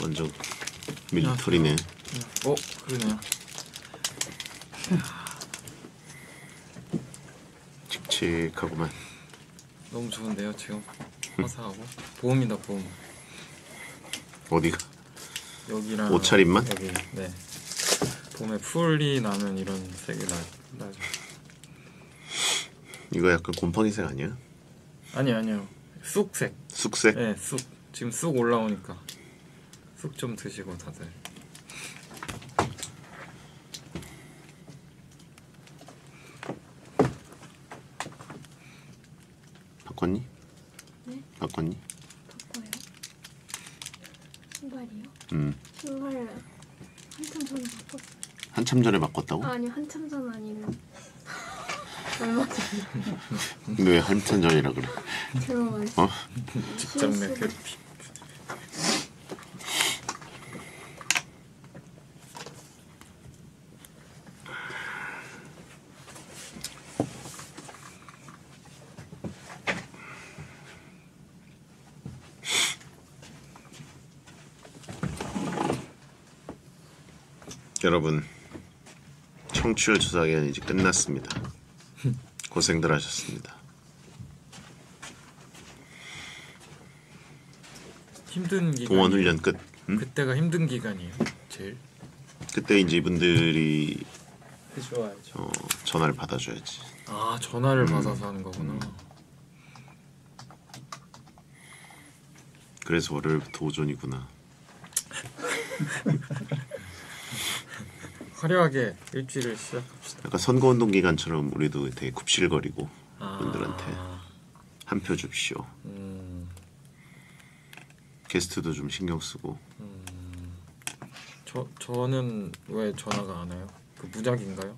완전 밀리터리네. 그러네요. 칙칙하구만. 너무 좋은데요 지금. 화사하고 봄이다 봄. 어디가? 여기랑 옷차림만? 여기. 네. 봄에 풀이 나면 이런 색이 나죠. 이거 약간 곰팡이색 아니야? 아니요. 쑥색. 쑥색? 네, 쑥. 지금 쑥 올라오니까 쑥 좀 드시고 다들. 바꿨니? 네? 바꿨니? 바꿔요? 신발이요? 신발 한참 전에 바꿨어요. 한참 전에 바꿨다고? 아니 한참 전 아니면 얼마 전에. 왜 한참 전이라 그래? 제가 말 직장 내 괴롭힘. 여러분, 청취율 조사 기간이 이제 끝났습니다. 고생들 하셨습니다. 힘든 기간. 동원 훈련 끝. 그때가 힘든 기간이에요. 제일. 그때 이제 이분들이 해줘야죠. 전화를 받아줘야지. 아, 전화를 받아서 하는 거구나. 그래서 월요일부터 오전이구나. 화려하게 일주일을 시작합시다. 약간 선거운동 기간처럼 우리도 되게 굽실거리고 분들한테 한 표 줍시오. 게스트도 좀 신경 쓰고. 저는 왜 전화가 안 와요? 그 무작인가요?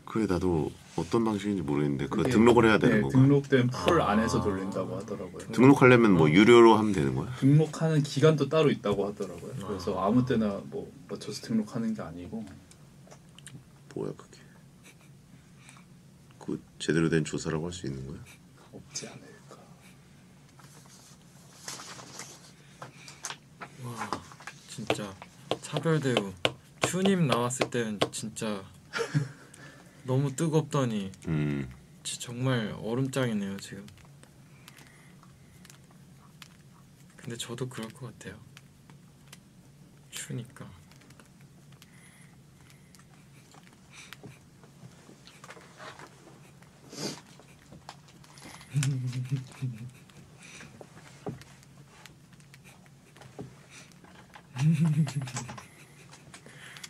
그래 나도 어떤 방식인지 모르겠는데 그거 그게, 등록을 해야 되는 거가? 등록된 풀 안에서 돌린다고 하더라고요. 등록하려면 뭐 유료로 하면 되는 거야? 등록하는 기간도 따로 있다고 하더라고요. 그래서 아무 때나 뭐 맞춰서 등록하는 게 아니고. 뭐야 그게? 그 제대로 된 조사라고 할 수 있는 거야? 없지 않을까. 와, 진짜 차별대우. 슈님 나왔을 때는 진짜 너무 뜨겁더니 정말 얼음장이네요 지금. 근데 저도 그럴 것 같아요. 추니까.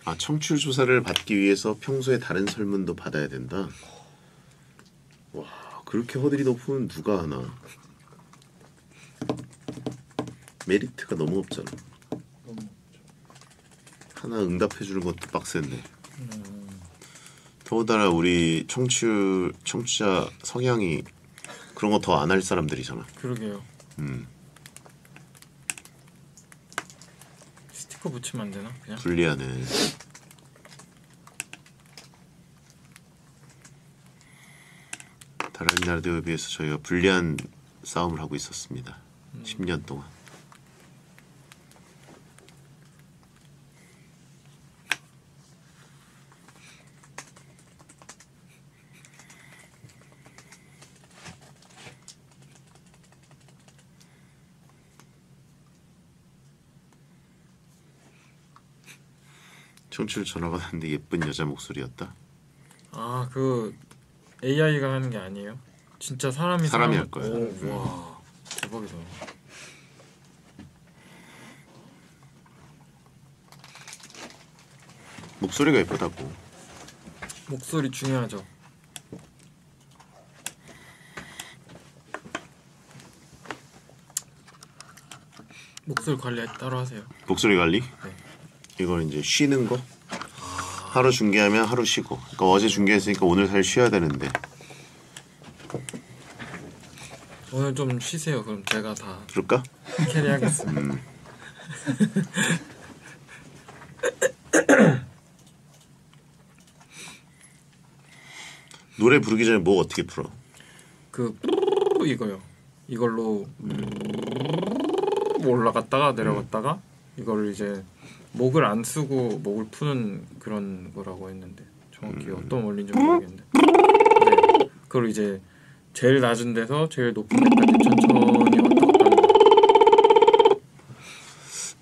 아 청취율 조사를 받기 위해서 평소에 다른 설문도 받아야 된다. 와 그렇게 허들이 높으면 누가 하나? 메리트가 너무 없잖아. 하나 응답해주는 것도 빡센데. 더군다나 우리 청취자 성향이 그런 거 더 안 할 사람들이잖아. 그러게요. 스티커 붙이면 안 되나? 그냥? 불리하네. 다른 라디오에 비해서 저희가 불리한 싸움을 하고 있었습니다. 10년 동안. 청취율 전화가 왔는데 예쁜 여자 목소리였다. 아, 그 AI가 하는 게 아니에요? 진짜 사람이 할 거야. 와, 대박이다. 목소리가 예쁘다고. 목소리 중요하죠. 목소리 관리 따로 하세요? 목소리 관리? 네. 이걸 이제 쉬는 거? 하루 중계하면 하루 쉬고. 그러니까 어제 중계했으니까 오늘 사실 쉬어야 되는데. 오늘 좀 쉬세요. 그럼 제가 다 그럴까? 캐리하겠습니다. 노래 부르기 전에 뭐 어떻게 풀어? 그 이거요. 이걸로 쭉 올라갔다가 내려갔다가 이거를 이제 목을 안 쓰고 목을 푸는 그런 거라고 했는데 정확히 어떤 원리인지 모르겠는데 네. 그걸 이제 제일 낮은 데서 제일 높은 데까지 천천히 왔다 갔다 하는 거.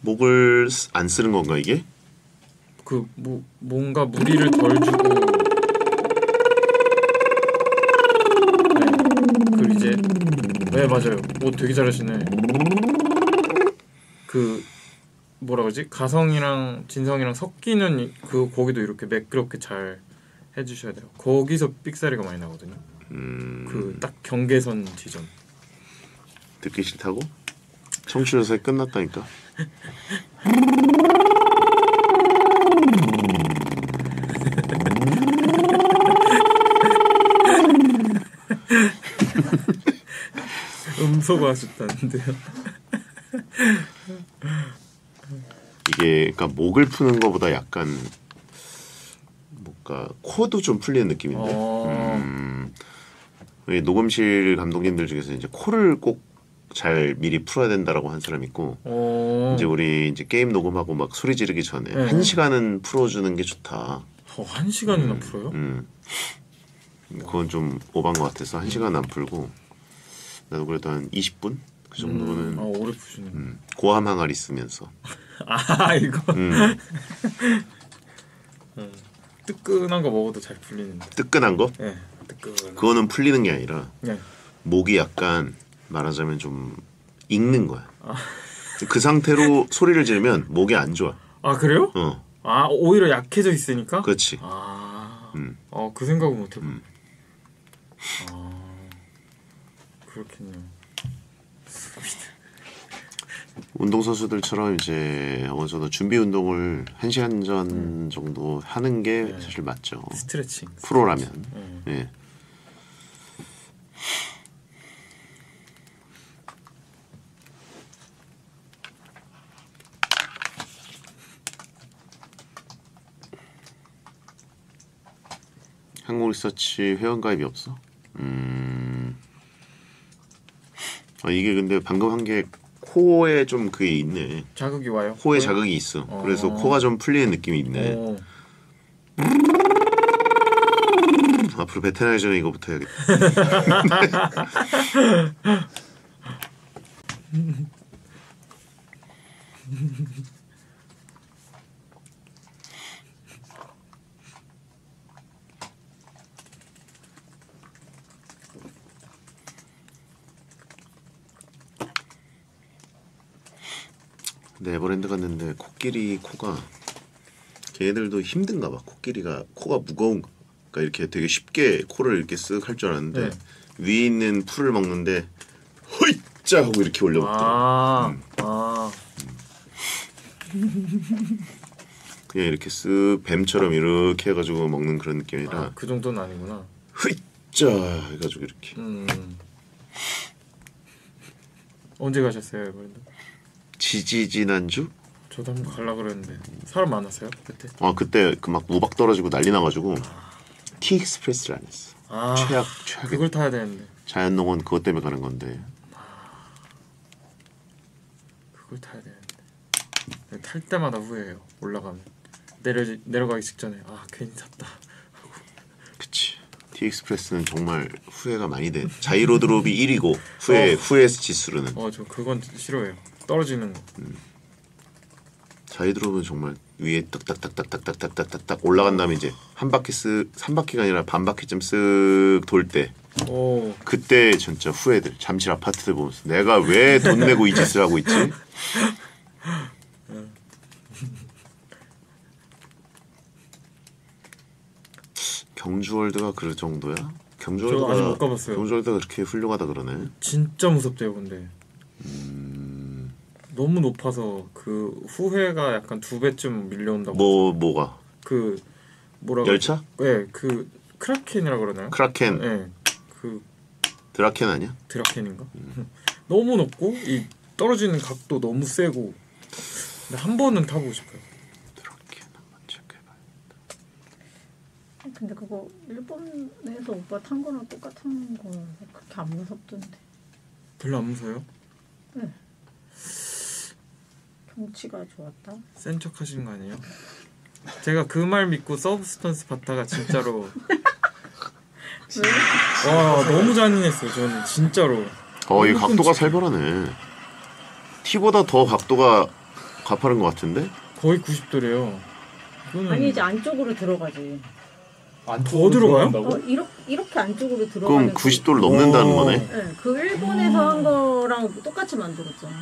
목을 안 쓰는 건가 이게? 그 뭔가 무리를 덜 주고 네. 그리고 이제 네 맞아요. 오 되게 잘하시네. 그 뭐라 그러지? 가성이랑 진성이랑 섞이는 그 거기도 이렇게 매끄럽게 잘 해주셔야 돼요. 거기서 삑사리가 많이 나거든요. 그 딱 경계선 지점. 듣기 싫다고? 청취자사에 끝났다니까. 음소거 하셨다는데요. 이게 그러니까 목을 푸는 것보다 약간 뭔가 코도 좀 풀리는 느낌인데. 이 녹음실 감독님들 중에서 이제 코를 꼭 잘 미리 풀어야 된다라고 한 사람 있고 이제 우리 이제 게임 녹음하고 막 소리 지르기 전에 네. 1시간은 풀어주는 게 좋다. 1시간이나 풀어요? 그건 좀 오반 것 같아서 1시간 안 풀고 나도 그래도 한 20분 그 정도는 오래 푸시네. 고함 항아리 쓰면서 아 이거 뜨끈한 거 먹어도 잘 풀리는데. 뜨끈한 거? 네, 뜨끈. 그거는 풀리는 게 아니라 네. 목이 약간 말하자면 좀 익는 거야. 그 상태로 소리를 지르면 목이 안 좋아. 아 그래요? 아 오히려 약해져 있으니까. 그렇지. 그 생각은 못해봤네. 그렇겠네요. 운동선수들처럼 이제 어느 정도 준비 운동을 1시간 전 정도 하는 게 사실 맞죠. 스트레칭. 프로라면. 예. 한국리서치 회원가입이 없어? 이게 근데 방금 한 게 코에 좀 그게 있네. 자극이 와요? 코에 자극이 있어. 그래서 코가 좀 풀리는 느낌이 있네. 앞으로 베테랑 전에 이거부터 해야겠다. 네, 에버랜드 갔는데 코가 걔네들도 힘든가 봐. 코가 무거운가. 그러니까 이렇게 되게 쉽게 코를 이렇게 쓱 할 줄 알았는데 위에 있는 풀을 먹는데 허이짜 하고 이렇게 올려먹더라고. 그냥 이렇게 쓱 뱀처럼 이렇게 해가지고 먹는 그런 느낌이라. 그 정도는 아니구나. 허이짜 해가지고 이렇게. 언제 가셨어요, 에버랜드? 지지난주? 저도 한번 가려고 그랬는데 사람 많았어요 그때? 그때 그 막 우박 떨어지고 난리 나가지고 티익스프레스를 안 했어. 최악. 그걸 타야 되는데. 자연농원 그것 때문에 가는 건데. 그걸 타야 되는데. 탈 때마다 후회해요. 올라가면 내려가기 직전에 괜히 탔다. 그치. 티익스프레스는 정말 후회가 많이 돼. 자이로드롭이 1위고 후회 지수로는. 저 그건 싫어해요. 떨어지는 거. 자이드롭은 정말 위에 딱딱딱딱딱딱딱딱 올라간 다음에 이제 한 바퀴가 아니라 반 바퀴쯤 쓱 돌 때 그때 진짜 후회들. 잠실 아파트들 보면서 내가 왜 돈 내고 이 짓을 하고 있지? 경주월드가 그 정도야? 저 아직 못 가봤어요. 경주월드가 그렇게 훌륭하다 그러네. 진짜 무섭대요, 근데. 너무 높아서 그 후회가 약간 2배쯤 밀려온다고. 뭐가? 그 뭐라고? 열차? 네, 그 크라켄이라 그러나요? 크라켄. 네, 그 드라켄 아니야? 드라켄인가? 너무 높고 이 떨어지는 각도 너무 세고. 근데 한 번은 타보고 싶어요. 드라켄 한번 체크해봐야겠다. 근데 그거 일본에서 오빠 탄 거랑 똑같은 거라서 그렇게 안 무섭던데. 별로 안 무서워요? 네. 경치가 좋았다. 센 척 하시는 거 아니에요? 제가 그 말 믿고 서브스턴스 봤다가 진짜로 와 너무 잔인했어요. 저는 진짜로. 이 각도가 살벌하네. T보다 더 각도가 가파른 것 같은데? 거의 90도래요. 아니 이제 안쪽으로 들어가지. 더 들어가요? 이렇게 안쪽으로 들어가는. 그럼 90도를 넘는다는 거네? 네, 그 일본에서 한 거랑 똑같이 만들었잖아.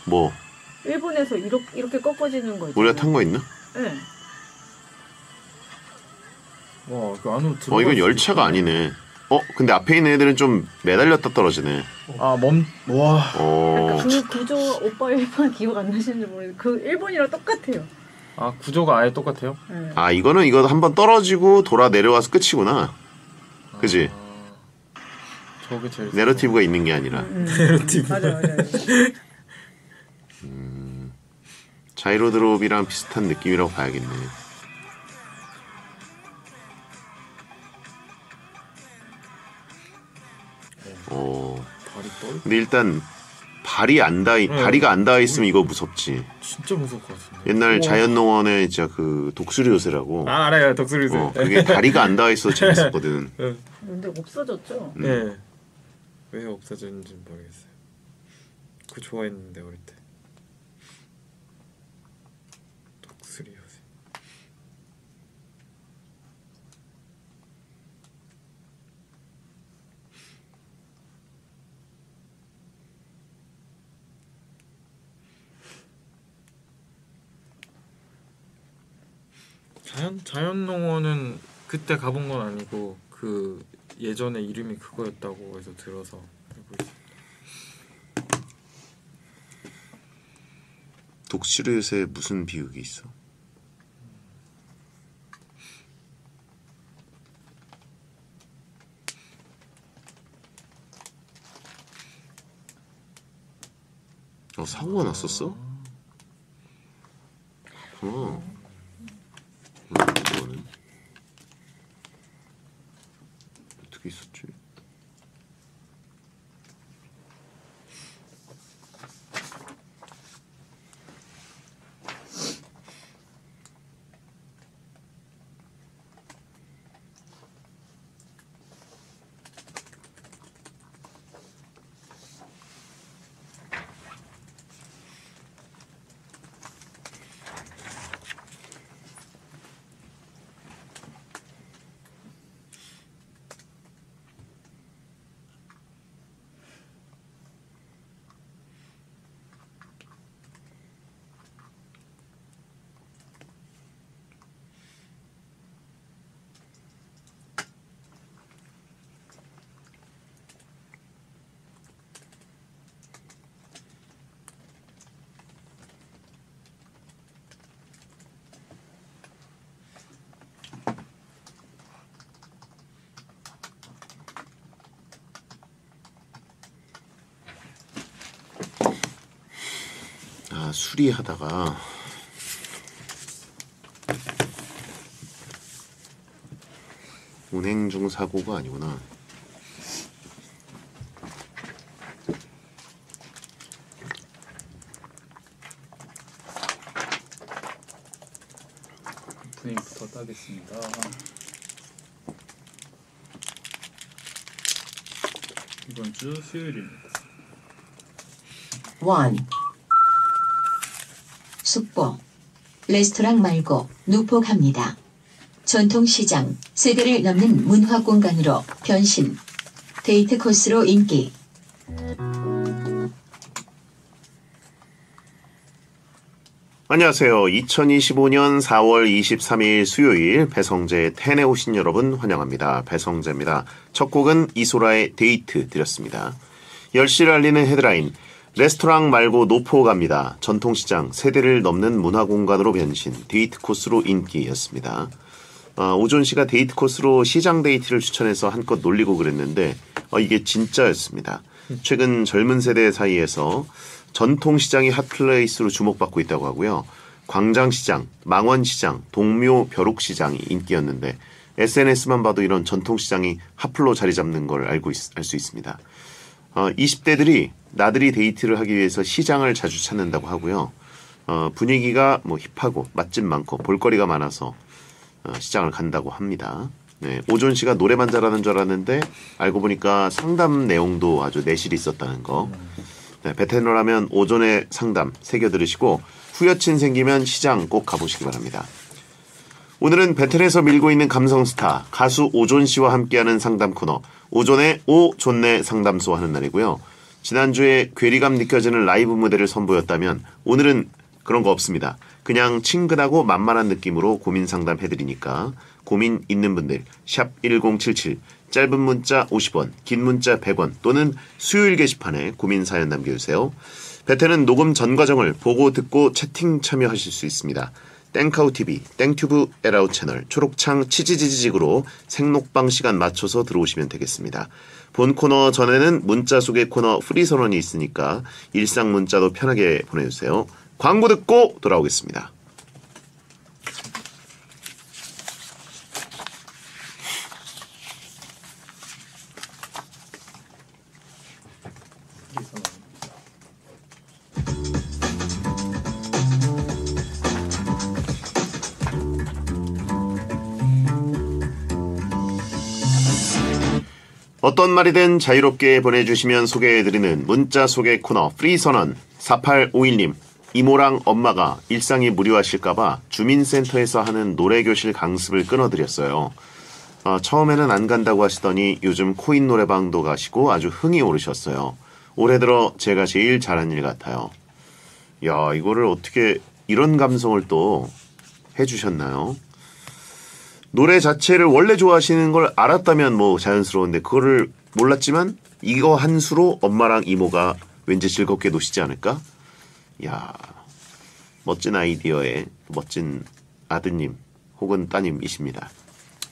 뭐? 일본에서 이렇게 꺾어지는 거 있잖아. 우리가 탄 거 있나? 네. 와, 그 안으로 들어. 이건 열차가 아니네. 근데 앞에 있는 애들은 좀 매달렸다 떨어지네. 와. 그러니까 그 구조 오빠 일본 기억 안 나시는지 모르겠는데 그 일본이랑 똑같아요. 아, 구조가 아예 똑같아요? 네. 이거는 이거 한번 떨어지고 돌아 내려와서 끝이구나. 그지? 저게 제일 내러티브가 있는 게 아니라. 내러티브. 맞아. 자이로 드롭이랑 비슷한 느낌이라고 봐야겠네. 발이 떨. 근데 일단 다리가 안 닿아 있으면 이거 무섭지. 진짜 무서울 것 같은데. 옛날 자연농원에 진짜 그 독수리 요새라고. 알아요, 독수리 요새. 그게 다리가 안 닿아 있어서 재밌었거든. 근데 없어졌죠. 네. 왜 없어졌는지 모르겠어요. 그거 좋아했는데 어릴 때. 독수리 요새. 자연농원은 그때 가본 건 아니고 그 예전에 이름이 그거였다고 해서 들어서 알고 있어요. 독수리 요새 무슨 비극이 있어? 사고가 났었어? 이거는 어떻게 있었지? 수리하다가 운행 중 사고가 아니구나. 오프닝부터 따겠습니다. 이번 주 수요일입니다. 1. 숙보. 레스토랑 말고 누포 갑니다. 전통시장, 세대를 넘는 문화공간으로 변신. 데이트 코스로 인기. 안녕하세요. 2025년 4월 23일 수요일 배성재의 텐에 오신 여러분 환영합니다. 배성재입니다. 첫 곡은 이소라의 데이트 드렸습니다. 10시를 알리는 헤드라인. 레스토랑 말고 노포 갑니다. 전통시장, 세대를 넘는 문화공간으로 변신, 데이트 코스로 인기였습니다. 오존 씨가 데이트 코스로 시장 데이트를 추천해서 한껏 놀리고 그랬는데 이게 진짜였습니다. 최근 젊은 세대 사이에서 전통시장이 핫플레이스로 주목받고 있다고 하고요. 광장시장, 망원시장, 동묘 벼룩시장이 인기였는데 SNS만 봐도 이런 전통시장이 핫플로 자리 잡는 걸 알 수 있습니다. 20대들이 나들이 데이트를 하기 위해서 시장을 자주 찾는다고 하고요. 분위기가 뭐 힙하고 맛집 많고 볼거리가 많아서 시장을 간다고 합니다. 네, 오존 씨가 노래만 잘하는 줄 알았는데 알고 보니까 상담 내용도 아주 내실이 있었다는 거. 네, 베테너라면 오존의 상담 새겨 들으시고 후여친 생기면 시장 꼭 가보시기 바랍니다. 오늘은 베텔에서 밀고 있는 감성 스타 가수 오존 씨와 함께하는 상담 코너 오존의 오존네 상담소 하는 날이고요. 지난주에 괴리감 느껴지는 라이브 무대를 선보였다면 오늘은 그런 거 없습니다. 그냥 친근하고 만만한 느낌으로 고민 상담 해드리니까 고민 있는 분들 샵 1077 짧은 문자 50원 긴 문자 100원 또는 수요일 게시판에 고민 사연 남겨주세요. 베테는 녹음 전 과정을 보고 듣고 채팅 참여하실 수 있습니다. 땡카우TV, 땡튜브 에라우 채널, 초록창 치지지직으로 생록방 시간 맞춰서 들어오시면 되겠습니다. 본 코너 전에는 문자 소개 코너 프리선언이 있으니까 일상 문자도 편하게 보내주세요. 광고 듣고 돌아오겠습니다. 어떤 말이든 자유롭게 보내주시면 소개해드리는 문자 소개 코너 프리선언 4851님 이모랑 엄마가 일상이 무료하실까봐 주민센터에서 하는 노래교실 강습을 끊어드렸어요. 처음에는 안 간다고 하시더니 요즘 코인 노래방도 가시고 아주 흥이 오르셨어요. 올해 들어 제가 제일 잘한 일 같아요. 야, 이거를 어떻게 이런 감성을 또 해주셨나요? 노래 자체를 원래 좋아하시는 걸 알았다면 뭐 자연스러운데 그거를 몰랐지만 이거 한 수로 엄마랑 이모가 왠지 즐겁게 노시지 않을까? 야, 멋진 아이디어에 멋진 아드님 혹은 따님이십니다.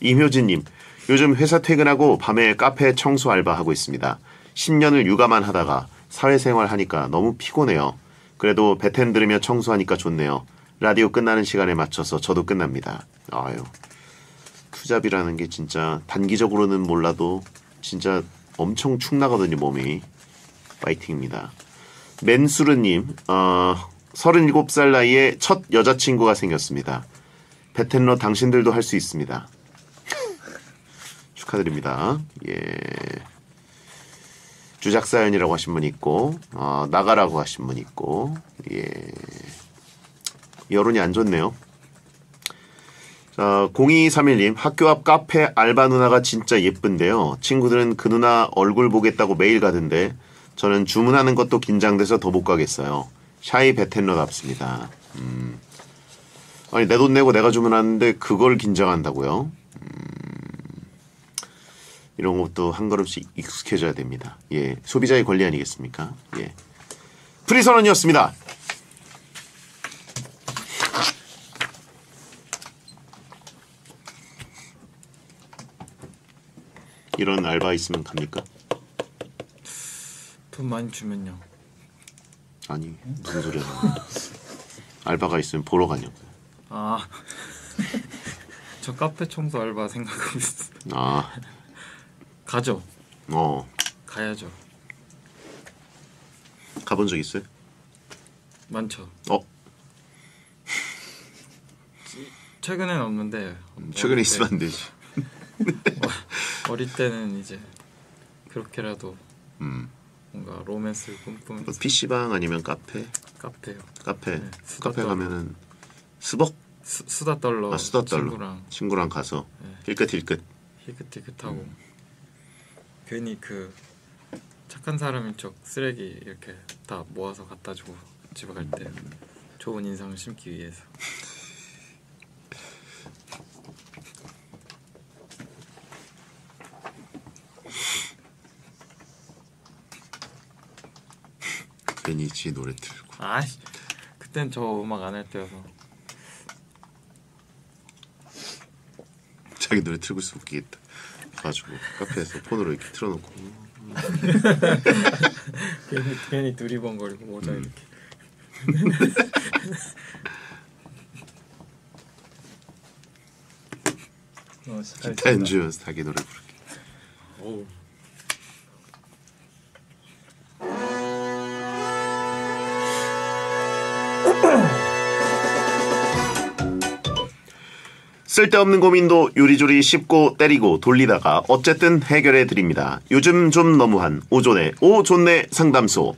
임효진님, 요즘 회사 퇴근하고 밤에 카페 청소 알바하고 있습니다. 10년을 육아만 하다가 사회생활 하니까 너무 피곤해요. 그래도 베텐 들으며 청소하니까 좋네요. 라디오 끝나는 시간에 맞춰서 저도 끝납니다. 아유, 투잡이라는 게 진짜 단기적으로는 몰라도 진짜 엄청 축 나거든요, 몸이. 파이팅입니다. 맨수르님, 37살 나이에 첫 여자친구가 생겼습니다. 베텐러 당신들도 할 수 있습니다. 축하드립니다. 예. 주작사연이라고 하신 분 있고, 나가라고 하신 분 있고, 예. 여론이 안 좋네요. 자, 0231님, 학교 앞 카페 알바 누나가 진짜 예쁜데요. 친구들은 그 누나 얼굴 보겠다고 매일 가던데, 저는 주문하는 것도 긴장돼서 더 못 가겠어요. 샤이 베텐러답습니다. 아니, 내 돈 내고 내가 주문하는데 그걸 긴장한다고요? 이런 것도 한 걸음씩 익숙해져야 됩니다. 예, 소비자의 권리 아니겠습니까? 예. 프리선언이었습니다. 이런 알바 있으면 갑니까? 돈 많이 주면요. 아니, 무슨 소리야. 알바가 있으면 보러 가냐고요. 아, 저 카페 청소 알바 생각하고 있어. 아, 가죠. 가야죠. 가본 적 있어요? 많죠. 최근에는 없는데. 최근에 있으면 안 되지. 어릴 때는 이제 그렇게라도 뭔가 로맨스를 꿈꾸면서. 뭐 PC방 아니면 카페? 카페요. 카페. 네, 카페 가면은 스벅? 수다 떨러. 수다 떨러. 친구랑 가서 네. 힐끗힐끗. 힐끗힐끗하고 괜히 그 착한 사람인 척 쓰레기 이렇게 다 모아서 갖다 주고 집에 갈 때 좋은 인상을 심기 위해서. 괜히 지 노래 틀고. 아이, 그땐 저 음악 안 할 때여서. 자기 노래 틀고 있으면 웃기겠다. 가지고 카페에서 폰으로 이렇게 틀어놓고. 괜히 두리번거리고 모자 이렇게. 기타 연주면서 자기 노래 부르기. 어우. 쓸데없는 고민도 요리조리 씹고 때리고 돌리다가 어쨌든 해결해 드립니다. 요즘 좀 너무한 오존의 오존네 상담소.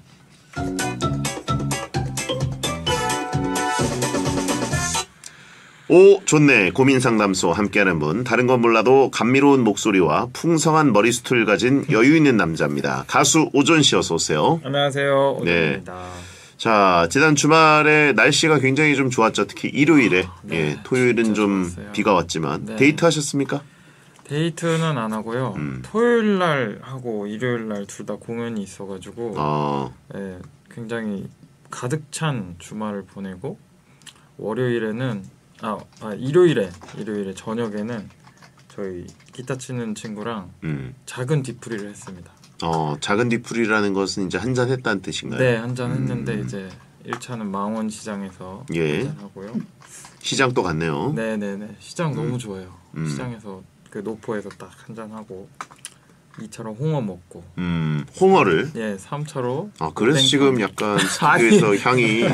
오 좋네 고민 상담소 함께하는 분 다른 건 몰라도 감미로운 목소리와 풍성한 머리숱을 가진 여유 있는 남자입니다. 가수 오존 씨 어서 오세요. 안녕하세요. 네. 오전입니다. 자 지난 주말에 날씨가 굉장히 좀 좋았죠. 특히 일요일에 네, 예, 토요일은 좀 좋았어요. 비가 왔지만 네. 데이트 하셨습니까? 데이트는 안 하고요. 토요일 날 하고 일요일 날 둘 다 공연이 있어가지고 예, 굉장히 가득 찬 주말을 보내고 월요일에는 일요일에 저녁에는 저희 기타 치는 친구랑 작은 뒤풀이를 했습니다. 작은 뒤풀이라는 것은 이제 한잔 했다는 뜻인가요? 네, 한잔 했는데 이제 1차는 망원시장에서 예. 한잔 하고요. 시장 또 갔네요. 네네네. 시장 너무 좋아요. 시장에서 그 노포에서 딱 한잔 하고 2차로 홍어 먹고 홍어를. 예, 3차로 그래서 지금 약간 스튜디오에서 향이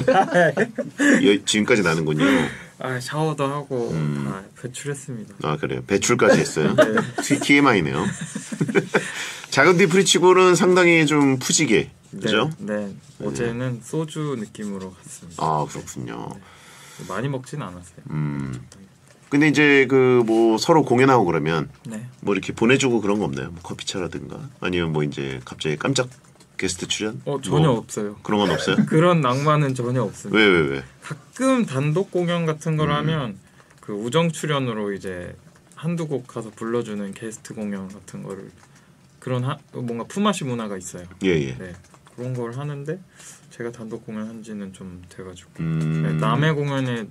지금까지 나는군요. 샤워도 하고 배출했습니다. 그래요. 배출까지 했어요. 네. TMI네요. 작은 뒤풀이치고는 상당히 좀 푸지게 그죠? 네. 어제는 소주 느낌으로 갔습니다. 그렇군요. 네. 많이 먹진 않았어요. 근데 이제 그 뭐 서로 공연하고 그러면 네. 뭐 이렇게 보내주고 그런 거 없나요? 뭐 커피차라든가 아니면 뭐 이제 갑자기 깜짝 게스트 출연? 전혀 없어요. 그런 건 없어요? 그런 낭만은 전혀 없습니다. 왜? 가끔 단독 공연 같은 걸 하면 그 우정 출연으로 이제 한두 곡 가서 불러주는 게스트 공연 같은 거를 그런 뭔가 품앗이 문화가 있어요. 예. 네, 그런 걸 하는데 제가 단독 공연한 지는 좀 돼가지고 네, 남의 공연에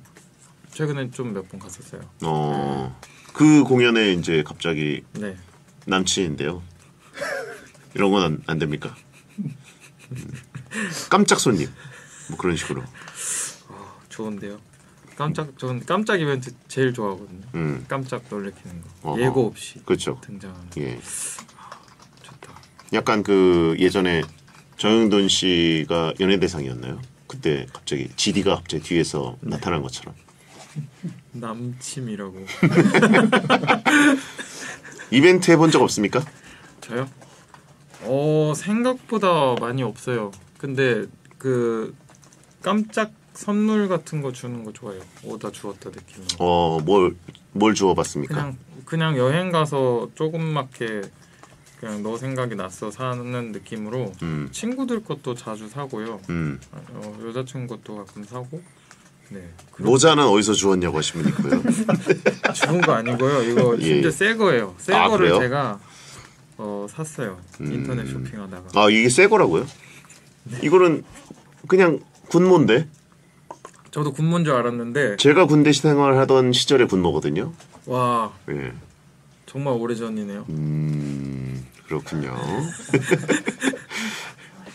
최근에 좀 몇 번 갔었어요. 그 공연에 이제 갑자기 네. 남친인데요. 이런 건 안 됩니까? 깜짝 손님 뭐 그런 식으로. 좋은데요. 저는 깜짝 이벤트 제일 좋아하거든요. 깜짝 놀래키는 거. 어허. 예고 없이 그렇죠. 등장하는. 예. 좋다. 약간 그 예전에 정영돈 씨가 연예대상이었나요? 그때 갑자기 GD가 갑자기 뒤에서 나타난 것처럼. 남침이라고. 이벤트 해본 적 없습니까? 저요? 생각보다 많이 없어요. 근데 그 깜짝 선물 같은 거 주는 거 좋아해요. 오다 주었다 느낌으로. 뭘 주워봤습니까? 그냥 여행 가서 조그맣게 그냥 너 생각이 났어 사는 느낌으로 친구들 것도 자주 사고요. 여자친구 것도 가끔 사고. 네. 모자는 어디서 주웠냐고 하신 분 있고요. 주운 거 아니고요. 이거 심지어 새 거예요. 새 거를 그래요? 제가 샀어요. 인터넷 쇼핑하다가. 이게 새 거라고요? 네. 이거는 그냥 군모인데? 저도 군모인 줄 알았는데 제가 군대 생활하던 시절의 군모거든요. 와 예. 정말 오래전이네요. 그렇군요.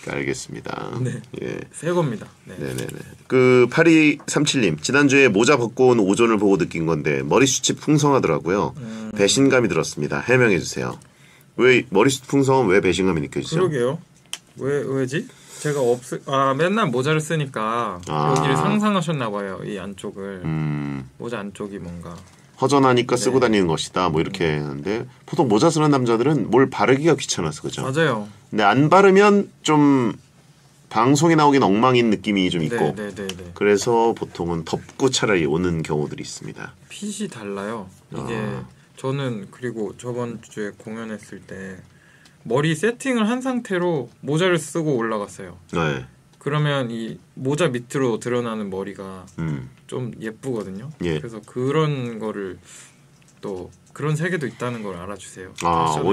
알겠습니다. 네. 예. 새 겁니다. 네. 네네네. 그 8237님 지난주에 모자 벗고 온 오존을 보고 느낀 건데 머리숱이 풍성하더라고요. 배신감이 들었습니다. 해명해 주세요. 왜 머리숱 풍성은 왜 배신감이 느껴지죠? 그러게요. 왜지? 제가 맨날 모자를 쓰니까 여기를 상상하셨나 봐요. 이 안쪽을. 모자 안쪽이 뭔가 허전하니까 쓰고 다니는 것이다. 뭐 이렇게 하는데 보통 모자 쓰는 남자들은 뭘 바르기가 귀찮아서 그죠? 맞아요. 근데 안 바르면 좀 방송에 나오긴 엉망인 느낌이 좀 있고 네. 그래서 보통은 덮고 차라리 오는 경우들이 있습니다. 핏이 달라요. 이게 저는 그리고 저번 주에 공연했을 때 머리 세팅을 한 상태로 모자를 쓰고 올라갔어요. 네. 그러면 이 모자 밑으로 드러나는 머리가 좀 예쁘거든요. 예. 그래서 그런 거를 또 그런 세계도 있다는 걸 알아주세요.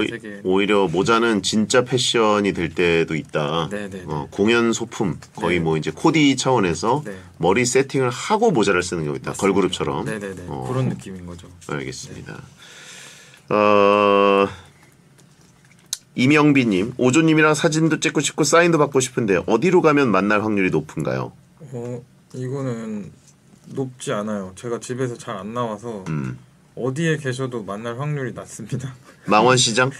세계. 오히려 모자는 진짜 패션이 될 때도 있다. 네네. 공연 소품 거의 네. 뭐 이제 코디 차원에서 네. 머리 세팅을 하고 모자를 쓰는 경우 있다. 맞습니다. 걸그룹처럼. 네네네. 그런 느낌인 거죠. 알겠습니다. 이명비님, 오조님이랑 사진도 찍고 싶고 사인도 받고 싶은데 어디로 가면 만날 확률이 높은가요? 이거는 높지 않아요. 제가 집에서 잘 안 나와서 어디에 계셔도 만날 확률이 낮습니다. 망원시장?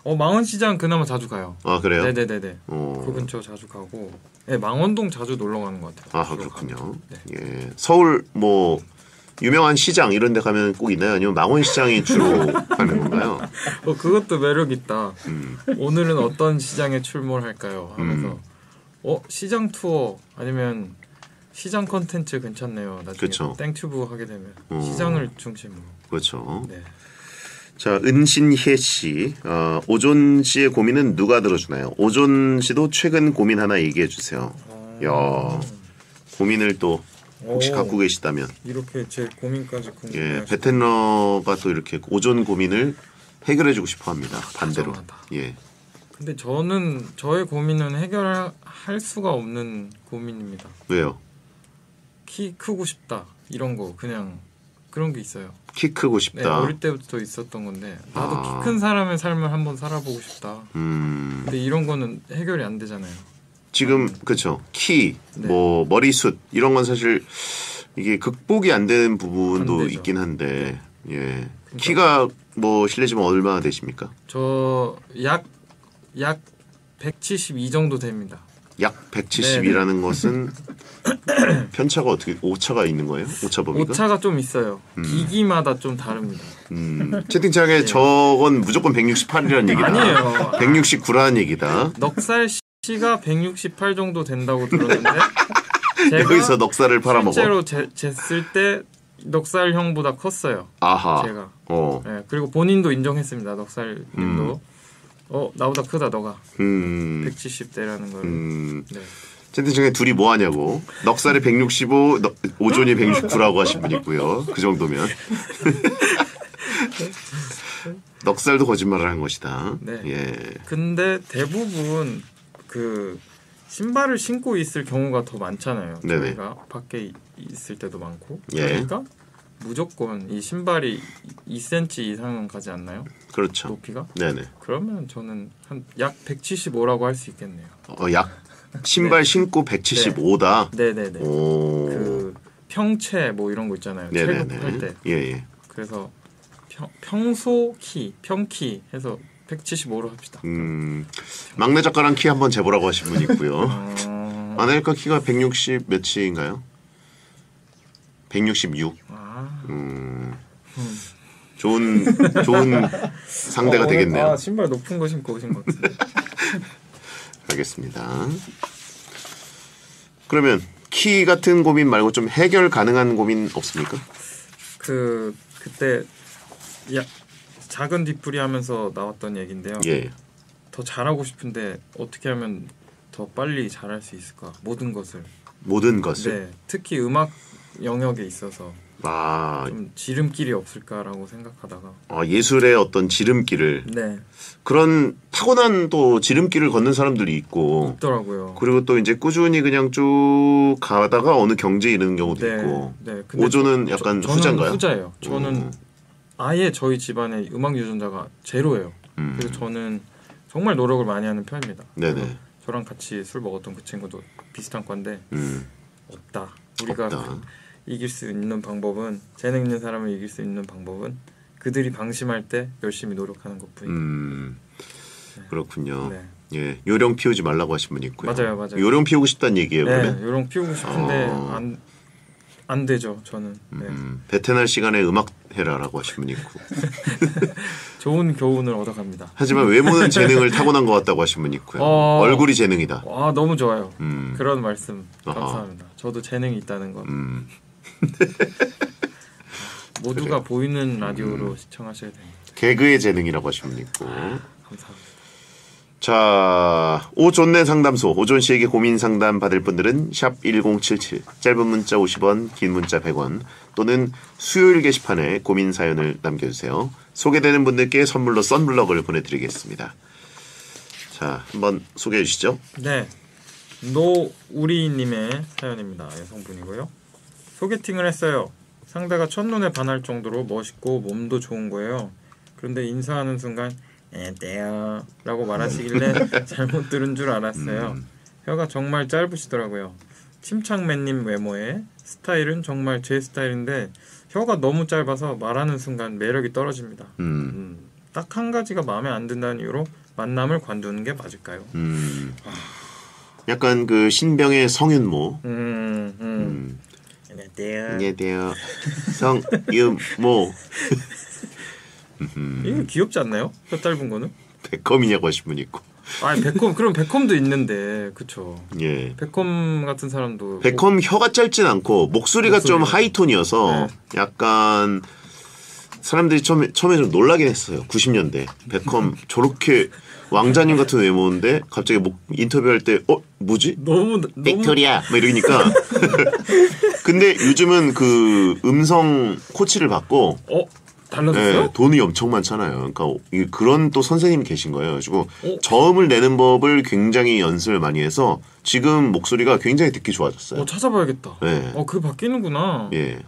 망원시장 그나마 자주 가요. 그래요? 네네네네. 그 근처 자주 가고, 네, 망원동 자주 놀러 가는 것 같아요. 그렇군요. 네. 예, 서울 뭐 유명한 시장 이런 데 가면 꼭 있나요? 아니면 망원시장이 주로 하는 건가요? 그것도 매력 있다. 오늘은 어떤 시장에 출몰할까요? 하면서 시장 투어 아니면 시장 컨텐츠 괜찮네요. 나중에 그쵸. 땡튜브 하게 되면 시장을 중심으로. 그렇죠. 네. 자, 은신혜 씨. 오존 씨의 고민은 누가 들어주나요? 오존 씨도 최근 고민 하나 얘기해 주세요. 야, 고민을 또 혹시 오. 갖고 계시다면. 이렇게 제 고민까지 예, 궁금해하시고 베테너가 또 이렇게 오존 고민을 해결해 주고 싶어 합니다. 반대로. 다정하다. 예. 근데 저의 고민은 해결할 수가 없는 고민입니다. 왜요? 키 크고 싶다 이런 거 그냥 그런 게 있어요. 키 크고 네, 싶다. 어릴 때부터 있었던 건데 나도 아. 키 큰 사람의 삶을 한번 살아보고 싶다. 근데 이런 거는 해결이 안 되잖아요. 지금 그렇죠. 키, 네. 뭐 머리숱 이런 건 사실 이게 극복이 안 되는 부분도 안 되죠. 있긴 한데, 예. 키가 뭐 실례지만 얼마나 되십니까? 저 약 172 정도 됩니다. 약 170이라는 것은 편차가 어떻게 오차가 있는 거예요? 오차 범위가? 오차가 좀 있어요. 기기마다 좀 다릅니다. 채팅창에 저건 무조건 168이라는 얘기다. 아니에요. 169라는 얘기다. 넉살 씨가 168 정도 된다고 들었는데 제가 여기서 넉살을 팔아먹어. 실제로 쟀을 때 넉살형보다 컸어요. 아하. 제가. 어. 네, 그리고 본인도 인정했습니다. 넉살님도. 나보다 크다 너가. 170대라는 걸. 네. 채팅창에 둘이 뭐 하냐고. 넉살이 165, 오존이 169라고 하신 분 있고요. 그 정도면. 넉살도 거짓말을 한 것이다. 네. 예. 근데 대부분 그 신발을 신고 있을 경우가 더 많잖아요. 네네. 저희가 밖에 있을 때도 많고. 예. 그러니까 무조건 이 신발이 2cm 이상은 가지 않나요? 그렇죠. 높이가? 네네. 그러면 저는 한 약 175라고 할 수 있겠네요. 약 신발 신고 175다. 네네네. 오. 그 평체 뭐 이런 거 있잖아요. 체급할 때. 예. 그래서 평소 키, 평키 해서 175로 합시다. 막내 작가랑 키 한번 재보라고 하신 분 있고요. 어... 아내가 키가 160 몇인가요? 166. 좋은 상대가 되겠네요. 신발 높은 거 신고 오신 것 같은데. 알겠습니다. 그러면 키 같은 고민 말고 좀 해결 가능한 고민 없습니까? 그때 작은 뒷풀이 하면서 나왔던 얘기인데요. 예. 더 잘하고 싶은데 어떻게 하면 더 빨리 잘할 수 있을까? 모든 것을. 네, 특히 음악 영역에 있어서 좀 지름길이 없을까라고 생각하다가 예술의 어떤 지름길을 네. 그런 타고난 또 지름길을 걷는 사람들이 있고 있더라고요. 그리고 또 이제 꾸준히 그냥 쭉 가다가 어느 경지에 이르는 경우도 네, 있고 네. 오조는 약간 저는 후자인가요? 후자예요. 저는 아예 저희 집안에 음악 유전자가 제로예요. 그래서 저는 정말 노력을 많이 하는 편입니다. 네네. 저랑 같이 술 먹었던 그 친구도 비슷한 건데 없다. 우리가 없다. 이길 수 있는 방법은 재능 있는 사람을 이길 수 있는 방법은 그들이 방심할 때 열심히 노력하는 것뿐이다. 그렇군요. 네. 예, 요령 피우지 말라고 하신 분이 있고요. 맞아요. 요령 피우고 싶다는 얘기예요. 네, 그러면? 요령 피우고 싶은데 안 되죠. 저는. 네. 베테날 시간에 음악 해라라고 하신 분이 있고. 좋은 교훈을 얻어갑니다. 하지만 외모는 재능을 타고난 것 같다고 하신 분이 있고요. 얼굴이 재능이다. 와 너무 좋아요. 그런 말씀 감사합니다. 저도 재능이 있다는 거. 모두가 그래요. 보이는 라디오로 시청하셔야 됩니다. 개그의 재능이라고 하신 분이 있고. 감사합니다. 자, 오존네 상담소. 오존 씨에게 고민 상담 받을 분들은 샵 1077, 짧은 문자 50원, 긴 문자 100원 또는 수요일 게시판에 고민 사연을 남겨주세요. 소개되는 분들께 선물로 썬블럭을 보내드리겠습니다. 자, 한번 소개해 주시죠. 네, 노우리님의 사연입니다. 여성분이고요. 소개팅을 했어요. 상대가 첫눈에 반할 정도로 멋있고 몸도 좋은 거예요. 그런데 인사하는 순간 떼요 라고 말하시길래 잘못 들은 줄 알았어요. 혀가 정말 짧으시더라고요. 침착맨님 외모에 스타일은 정말 제 스타일인데 혀가 너무 짧아서 말하는 순간 매력이 떨어집니다. 딱 한 가지가 마음에 안 든다는 이유로 만남을 관두는 게 맞을까요? 약간 그 신병의 성윤모. 안녕하세요. 성유모. 이게 귀엽지 않나요? 혀 짧은 거는? 베컴이냐고 하신 분 있고. 아 베컴 그럼 베컴도 있는데 그쵸. 예. 베컴 같은 사람도 베컴 혀가 짧진 않고 목소리가 좀 하이톤이어서 약간 사람들이 처음에 좀 놀라긴 했어요. 90년대 베컴 저렇게 왕자님 같은 외모인데 갑자기 인터뷰할 때 뭐지? 너무 빅토리아 막 이러니까 근데 요즘은 그 음성 코치를 받고 달라졌어요? 네, 돈이 엄청 많잖아요. 그러니까 그런 또 선생님이 계신 거예요. 그래가지고 저음을 내는 법을 굉장히 연습을 많이 해서 지금 목소리가 굉장히 듣기 좋아졌어요. 찾아봐야겠다. 네. 그게 바뀌는구나. 예.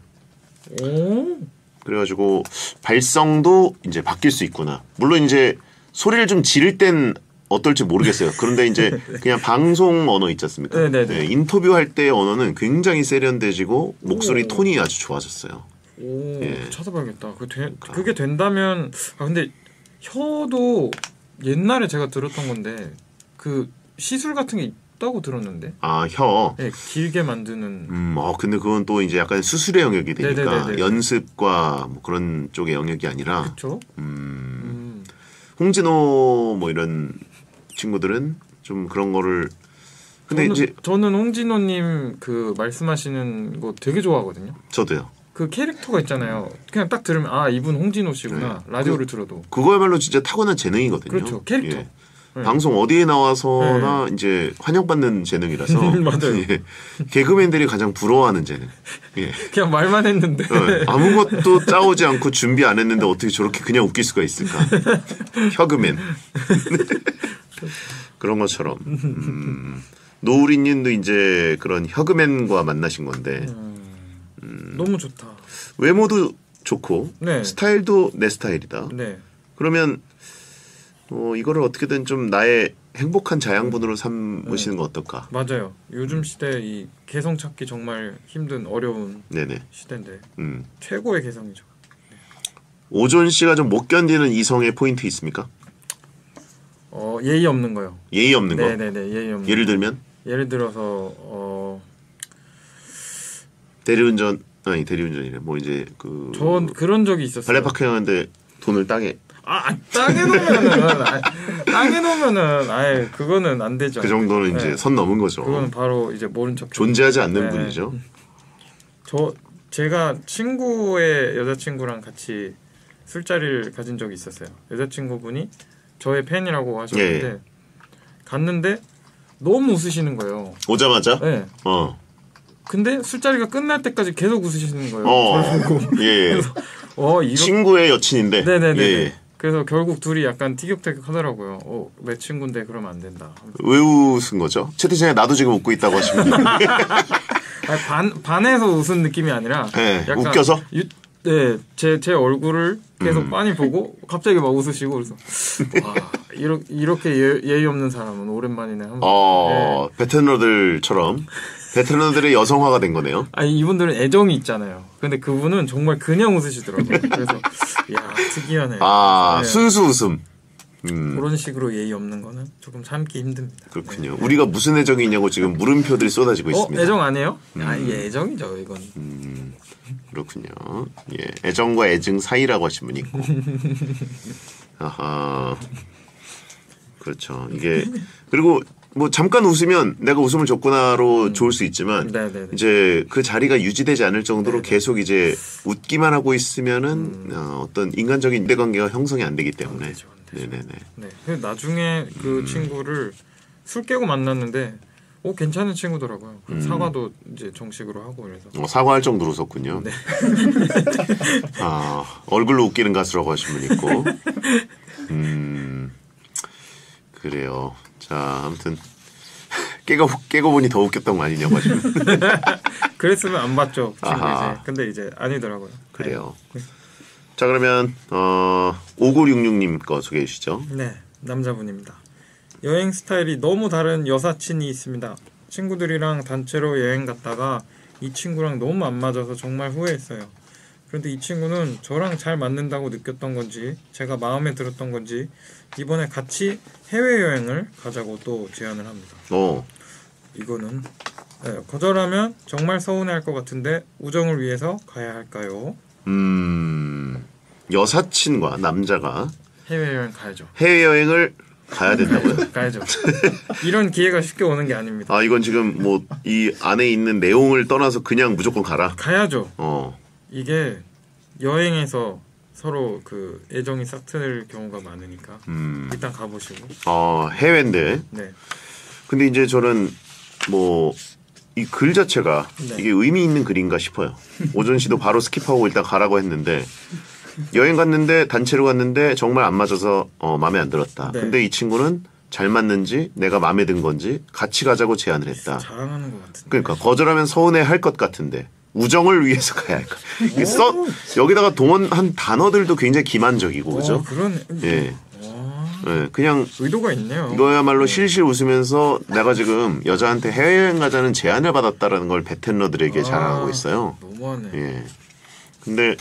오. 그래가지고 발성도 이제 바뀔 수 있구나. 물론 이제 소리를 좀 지를 땐 어떨지 모르겠어요. 그런데 이제 그냥 방송 언어 있지 않습니까? 네네네. 네, 인터뷰할 때 언어는 굉장히 세련돼지고 목소리 톤이 아주 좋아졌어요. 오, 예. 찾아봐야겠다. 그게 된다면 근데 혀도 옛날에 제가 들었던 건데 그 시술 같은 게 있다고 들었는데. 혀. 네, 길게 만드는. 근데 그건 또 이제 약간 수술의 영역이 되니까 네네네네. 연습과 뭐 그런 쪽의 영역이 아니라. 그렇죠. 홍진호 뭐 이런 친구들은 좀 그런 거를. 근데 저는 홍진호님 그 말씀하시는 거 되게 좋아하거든요. 저도요. 그 캐릭터가 있잖아요. 그냥 딱 들으면 이분 홍진호 씨구나. 네. 라디오를 들어도. 그거야말로 진짜 타고난 재능이거든요. 그렇죠. 캐릭터. 예. 네. 방송 어디에 나와서나 이제 환영받는 재능이라서 맞아요. 예. 개그맨들이 가장 부러워하는 재능. 예. 그냥 말만 했는데. 아무것도 짜오지 않고 준비 안 했는데 어떻게 저렇게 그냥 웃길 수가 있을까? 혀그맨. 그런 것처럼. 노우리님도 이제 그런 혀그맨과 만나신 건데 너무 좋다. 외모도 좋고 네. 스타일도 내 스타일이다. 네. 그러면 이거를 어떻게든 좀 나의 행복한 자양분으로 삼으시는 거 어떨까? 맞아요. 요즘 시대 이 개성 찾기 정말 힘든 어려운 네네. 시대인데 음. 최고의 개성이죠. 오존 씨가 좀 못 견디는 이성의 포인트 있습니까? 예의 없는 거요. 예의 없는 거. 네네네. 예의 없는. 예를 들면 예를 들어서 대리운전이래. 뭐 이제 전 그런 적이 있었어요. 발레파크 하는데 돈을 땅에 땅에 놓으면은 아예 그거는 안 되죠. 그 정도는 이제 선 넘은 거죠. 그거는 바로 이제 모른 척. 존재하지 않는 네. 분이죠. 제가 친구의 여자친구랑 같이 술자리를 가진 적이 있었어요. 여자친구분이 저의 팬이라고 하셨는데 예. 갔는데 너무 웃으시는 거예요. 오자마자. 네. 근데 술자리가 끝날 때까지 계속 웃으시는 거예요. 저를 보고. 예. 그래서 친구의 여친인데. 네네네. 예. 그래서 결국 둘이 약간 티격태격 하더라고요. 내 친구인데 그러면 안 된다. 왜 웃은 거죠? 채팅창에 나도 지금 웃고 있다고 하시면. 반에서 웃은 느낌이 아니라 네, 약간 웃겨서? 네, 제 얼굴을 계속 빤히 보고 갑자기 막 웃으시고 그래서 와 이렇게 예의 없는 사람은 오랜만이네. 네. 베테랑들의 여성화가 된 거네요. 이분들은 애정이 있잖아요. 근데 그분은 정말 그냥 웃으시더라고요. 그래서 야 특이하네. 네. 순수 웃음. 그런 식으로 예의 없는 거는 조금 참기 힘듭니다. 그렇군요. 네. 우리가 무슨 애정이 있냐고 지금 물음표들이 쏟아지고 있습니다. 애정 아니에요? 이게 애정이죠, 이건. 그렇군요. 예, 애정과 애증 사이라고 하신 분이 있고. 아하. 그렇죠. 이게 그리고 뭐 잠깐 웃으면 내가 웃음을 줬구나로 좋을 수 있지만 네네네. 이제 그 자리가 유지되지 않을 정도로 네네. 계속 이제 웃기만 하고 있으면은 어떤 인간적인 유대관계가 형성이 안 되기 때문에. 안 되죠. 네네네. 네. 그래서 나중에 그 친구를 술 깨고 만났는데 괜찮은 친구더라고요. 사과도 이제 정식으로 하고 그래서. 사과할 정도로 웃었군요. 네. 얼굴로 웃기는 가수라고 하신 분 있고. 그래요. 자, 아무튼 깨고 보니 더 웃겼던 거 아니냐고 하시면. 그랬으면 안 봤죠. 친구 아하. 이제. 근데 이제 아니더라고요. 그래요. 자, 그러면 5966님 거 소개해 주시죠. 네, 남자분입니다. 여행 스타일이 너무 다른 여사친이 있습니다. 친구들이랑 단체로 여행 갔다가 이 친구랑 너무 안 맞아서 정말 후회했어요. 그런데 이 친구는 저랑 잘 맞는다고 느꼈던 건지 제가 마음에 들었던 건지 이번에 같이 해외여행을 가자고 또 제안을 합니다. 이거는 네, 거절하면 정말 서운해할 것 같은데 우정을 위해서 가야 할까요? 여사친과 남자가 해외여행 가야죠. 해외여행을 가야 된다고요? 가야죠. 이런 기회가 쉽게 오는 게 아닙니다. 아 이건 지금 뭐 이 안에 있는 내용을 떠나서 그냥 무조건 가라. 가야죠. 어. 이게 여행에서 서로 그 애정이 싹 트는 경우가 많으니까 일단 가보시고. 해외인데. 네. 근데 이제 저는 뭐 이 글 자체가 네. 이게 의미 있는 글인가 싶어요. 오전 씨도 바로 스킵하고 일단 가라고 했는데 여행 갔는데 단체로 갔는데 정말 안 맞아서 마음에 안 들었다. 네. 근데 이 친구는 잘 맞는지 내가 마음에 든 건지 같이 가자고 제안을 했다. 자랑하는 것 같은데. 그러니까 거절하면 서운해 할 것 같은데 우정을 위해서 가야 할까. 여기다가 동원한 단어들도 굉장히 기만적이고 그죠? 그런. 예. 예, 그냥 의도가 있네요. 이거야말로 실실 웃으면서 내가 지금 여자한테 해외여행 가자는 제안을 받았다라는 걸 베텐러들에게 자랑하고 있어요. 너무하네. 예. 근데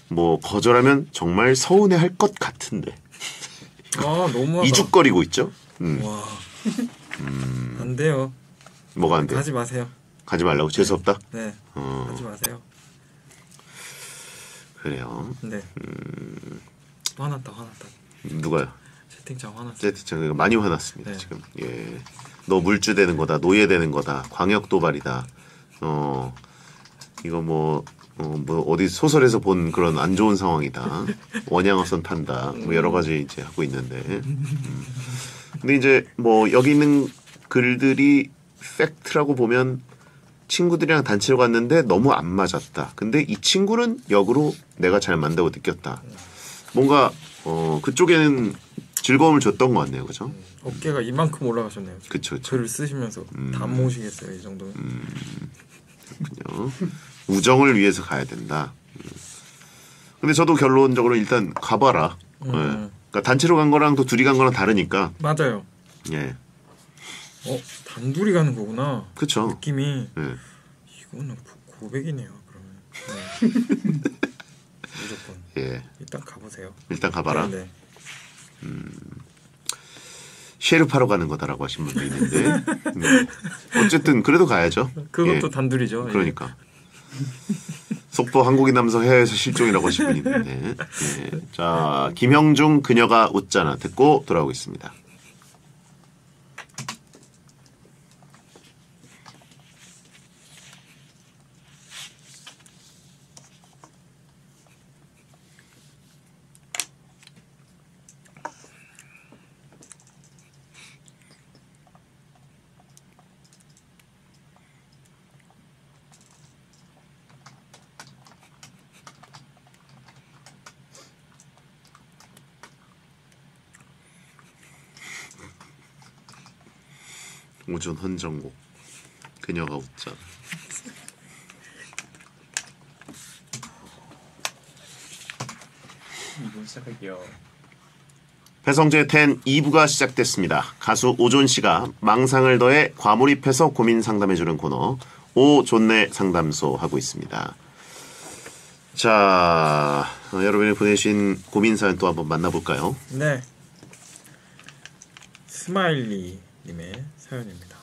뭐 거절하면 정말 서운해 할 것 같은데 너무하다. 이죽거리고 있죠. 와. 안 돼요. 뭐가 안 돼? 가지 마세요. 가지 말라고 재수 없다. 네. 하지 마세요. 그래요. 네. 화났다. 누가요? 채팅창 화났어. 제가 많이 화났습니다. 네. 지금. 예. 너 물주되는 거다. 노예되는 거다. 광역 도발이다. 이거 뭐 어디 소설에서 본 그런 안 좋은 상황이다. 원양어선 탄다. 뭐 여러 가지 이제 하고 있는데. 근데 이제 뭐 여기 있는 글들이 팩트라고 보면 친구들이랑 단체로 갔는데 너무 안 맞았다. 근데 이 친구는 역으로 내가 잘 맞다고 느꼈다. 뭔가 그쪽에는 즐거움을 줬던 것 같네요, 그죠? 어깨가 이만큼 올라가셨네요. 그쵸. 글을 쓰시면서 다 모으시겠어요, 이 정도면. 그렇군요. 우정을 위해서 가야 된다. 근데 저도 결론적으로 일단 가봐라. 예. 그러니까 단체로 간 거랑 또 둘이 간 거랑 다르니까. 맞아요. 예. 단둘이 가는 거구나. 그쵸. 느낌이. 예. 이거는 고백이네요, 그러면. 네. 무조건. 예. 일단 가보세요. 일단 가봐라. 네. 쉐르파로 가는 거다라고 하신 분도 있는데 어쨌든 그래도 가야죠. 그것도 예. 단둘이죠. 그러니까 속보 한국인 남성 해외에서 실종이라고 하신 분이 있는데 예. 자 김형중 그녀가 웃잖아 듣고 돌아오겠습니다. 오전 헌정곡 그녀가 웃잖아. 이분 시작할게요. 배성재 10 2부가 시작됐습니다. 가수 오존 씨가 망상을 더해 과몰입해서 고민 상담해주는 코너 오존네 상담소 하고 있습니다. 자, 여러분이 보내신 고민 사연 또 한번 만나볼까요? 네. 스마일리 님의 사연입니다.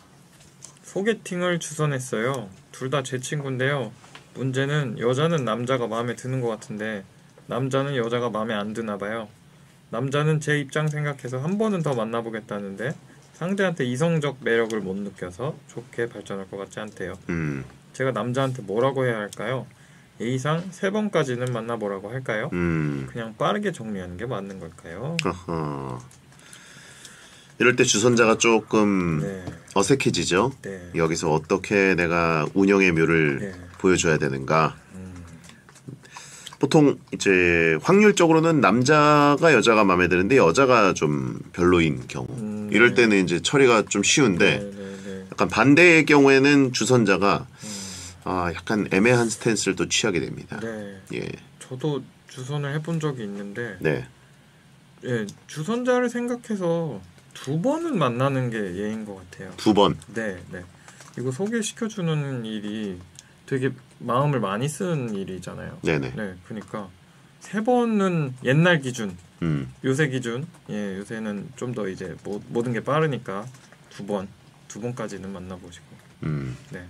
소개팅을 주선했어요. 둘 다 제 친구인데요. 문제는 여자는 남자가 마음에 드는 것 같은데 남자는 여자가 마음에 안 드나 봐요. 남자는 제 입장 생각해서 한 번은 더 만나보겠다는데 상대한테 이성적 매력을 못 느껴서 좋게 발전할 것 같지 않대요. 제가 남자한테 뭐라고 해야 할까요? A상 3번까지는 만나보라고 할까요? 그냥 빠르게 정리하는 게 맞는 걸까요? 어허. 이럴 때 주선자가 조금 네. 어색해지죠. 네. 여기서 어떻게 내가 운영의 묘를 네. 보여줘야 되는가. 보통 이제 확률적으로는 남자가 여자가 마음에 드는데 여자가 좀 별로인 경우. 이럴 때는 이제 처리가 좀 쉬운데 네. 약간 반대의 경우에는 주선자가 약간 애매한 스탠스를 또 취하게 됩니다. 네. 예. 저도 주선을 해본 적이 있는데 네. 예, 주선자를 생각해서 2번은 만나는 게 예인 것 같아요. 2번. 네. 이거 소개시켜주는 일이 되게 마음을 많이 쓰는 일이잖아요. 네네. 네, 그러니까 3번은 옛날 기준, 요새 기준, 예, 요새는 좀 더 이제 모든 게 빠르니까 2번까지는 만나보시고. 네,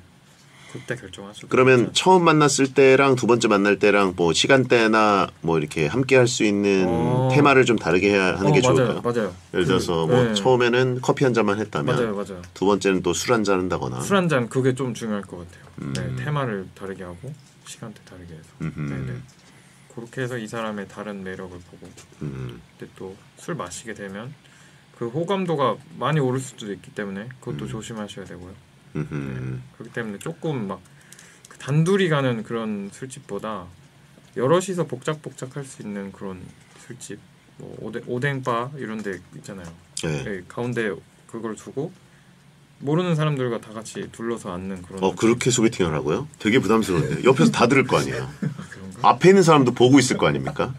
그때 결정하죠. 그러면 처음 만났을 때랑 두 번째 만날 때랑 뭐 시간대나 뭐 이렇게 함께 할 수 있는 테마를 좀 다르게 해야 하는 게 좋을까요? 맞아요. 예를 들어서 뭐 네. 처음에는 커피 한 잔만 했다면 맞아요. 두 번째는 또 술 한 잔 한다거나. 술 한 잔 그게 좀 중요할 것 같아요. 네, 테마를 다르게 하고 시간대 다르게 해서. 네. 그렇게 해서 이 사람의 다른 매력을 보고. 근데 또 술 마시게 되면 그 호감도가 많이 오를 수도 있기 때문에 그것도 조심하셔야 되고요. 네. 그렇기 때문에 조금 막 단둘이 가는 그런 술집보다 여럿이서 복작복작 할 수 있는 그런 술집, 뭐 오뎅바 이런 데 있잖아요. 네, 가운데 그걸 두고 모르는 사람들과 다 같이 둘러서 앉는 그런. 그렇게 소개팅을 하고요? 되게 부담스러운데 옆에서 다 들을 거 아니에요. 그런가? 앞에 있는 사람도 보고 있을 거 아닙니까?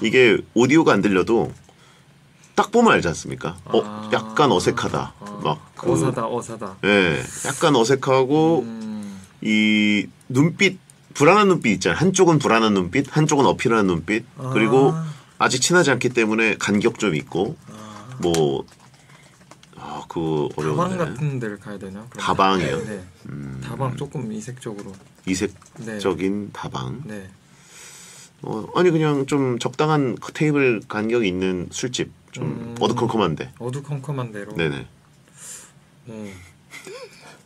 이게 오디오가 안 들려도 딱 보면 알지 않습니까? 약간 어색하다. 막 어사다. 예, 약간 어색하고 이 눈빛 불안한 눈빛 있잖아요. 한쪽은 불안한 눈빛, 한쪽은 어필하는 눈빛. 그리고 아직 친하지 않기 때문에 간격 좀 있고 그 어려운데. 다방 같은 데를 가야 되나? 다방이요? 네. 다방 조금 이색적으로. 이색적인 다방. 네. 아니 그냥 좀 적당한 테이블 간격이 있는 술집. 좀 어두컴컴한데. 어두컴컴한 데로. 네네.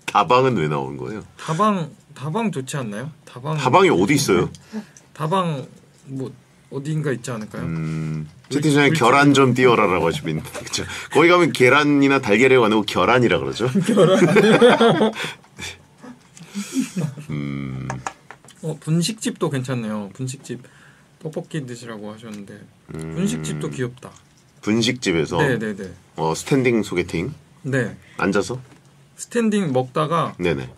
다방은 왜 나오는 거예요? 다방 좋지 않나요? 다방이 어디 있어요? 다방 뭐 어디인가 있지 않을까요? 채팅창에 계란 좀 띄워라라고 하시면 있는데 그쵸? 거기 가면 계란이나 달걀이라고 안 하고 계란이라 그러죠? 분식집도 괜찮네요. 분식집 떡볶이 드시라고 하셨는데 분식집도 귀엽다. 분식집에서 네네네. 스탠딩 소개팅. 네. 앉아서 스탠딩 먹다가 네네.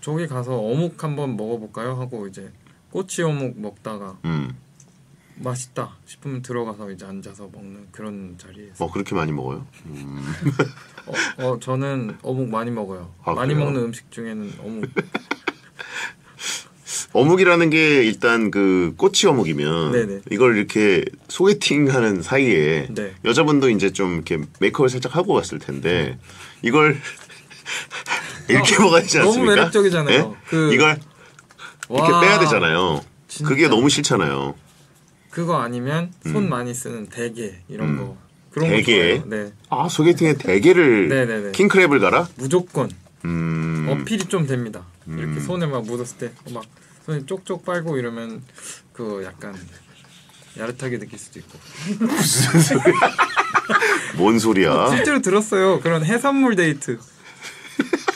저기 가서 어묵 한번 먹어볼까요? 하고 이제 꼬치 어묵 먹다가 맛있다 싶으면 들어가서 이제 앉아서 먹는 그런 자리에서. 그렇게 많이 먹어요? 저는 어묵 많이 먹어요. 많이 그래요? 먹는 음식 중에는 어묵. 어묵이라는 게 일단 그 꼬치 어묵이면 네네. 이걸 이렇게 소개팅하는 사이에 네. 여자분도 이제 좀 이렇게 메이크업을 살짝 하고 갔을 텐데 이걸 이렇게 먹어야 되지 않습니까? 너무 매력적이잖아요. 네? 이걸 이렇게 빼야 되잖아요. 진짜. 그게 너무 싫잖아요. 그거 아니면 손 많이 쓰는 대게 이런 거. 그런 대게? 거 좋아해요. 네. 소개팅에 대게를 네네네. 킹크랩을 갈아? 무조건 어필이 좀 됩니다. 이렇게 손에 막 묻었을 때 막 손이 쪽쪽 빨고 이러면 그 약간 야릇하게 느낄 수도 있고. 뭔 소리야? 실제로 들었어요. 그런 해산물 데이트.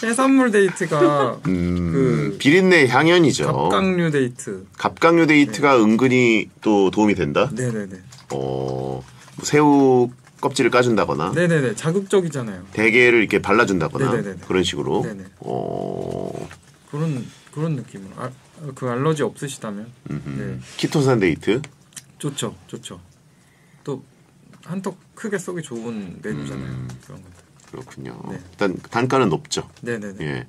해산물 데이트가 그 비린내 향연이죠. 갑각류 데이트. 갑각류 데이트가 은근히 또 도움이 된다? 네네네. 뭐 새우 껍질을 까준다거나 네네네. 자극적이잖아요. 대게를 이렇게 발라준다거나 네네네. 그런 식으로. 네네. 그런 느낌으로. 그 알러지 없으시다면. 네. 키토산 데이트. 좋죠. 또 한턱 크게 쏘기 좋은 메뉴잖아요. 그런 것들. 그렇군요. 네. 일단 단가는 높죠. 네네네. 예.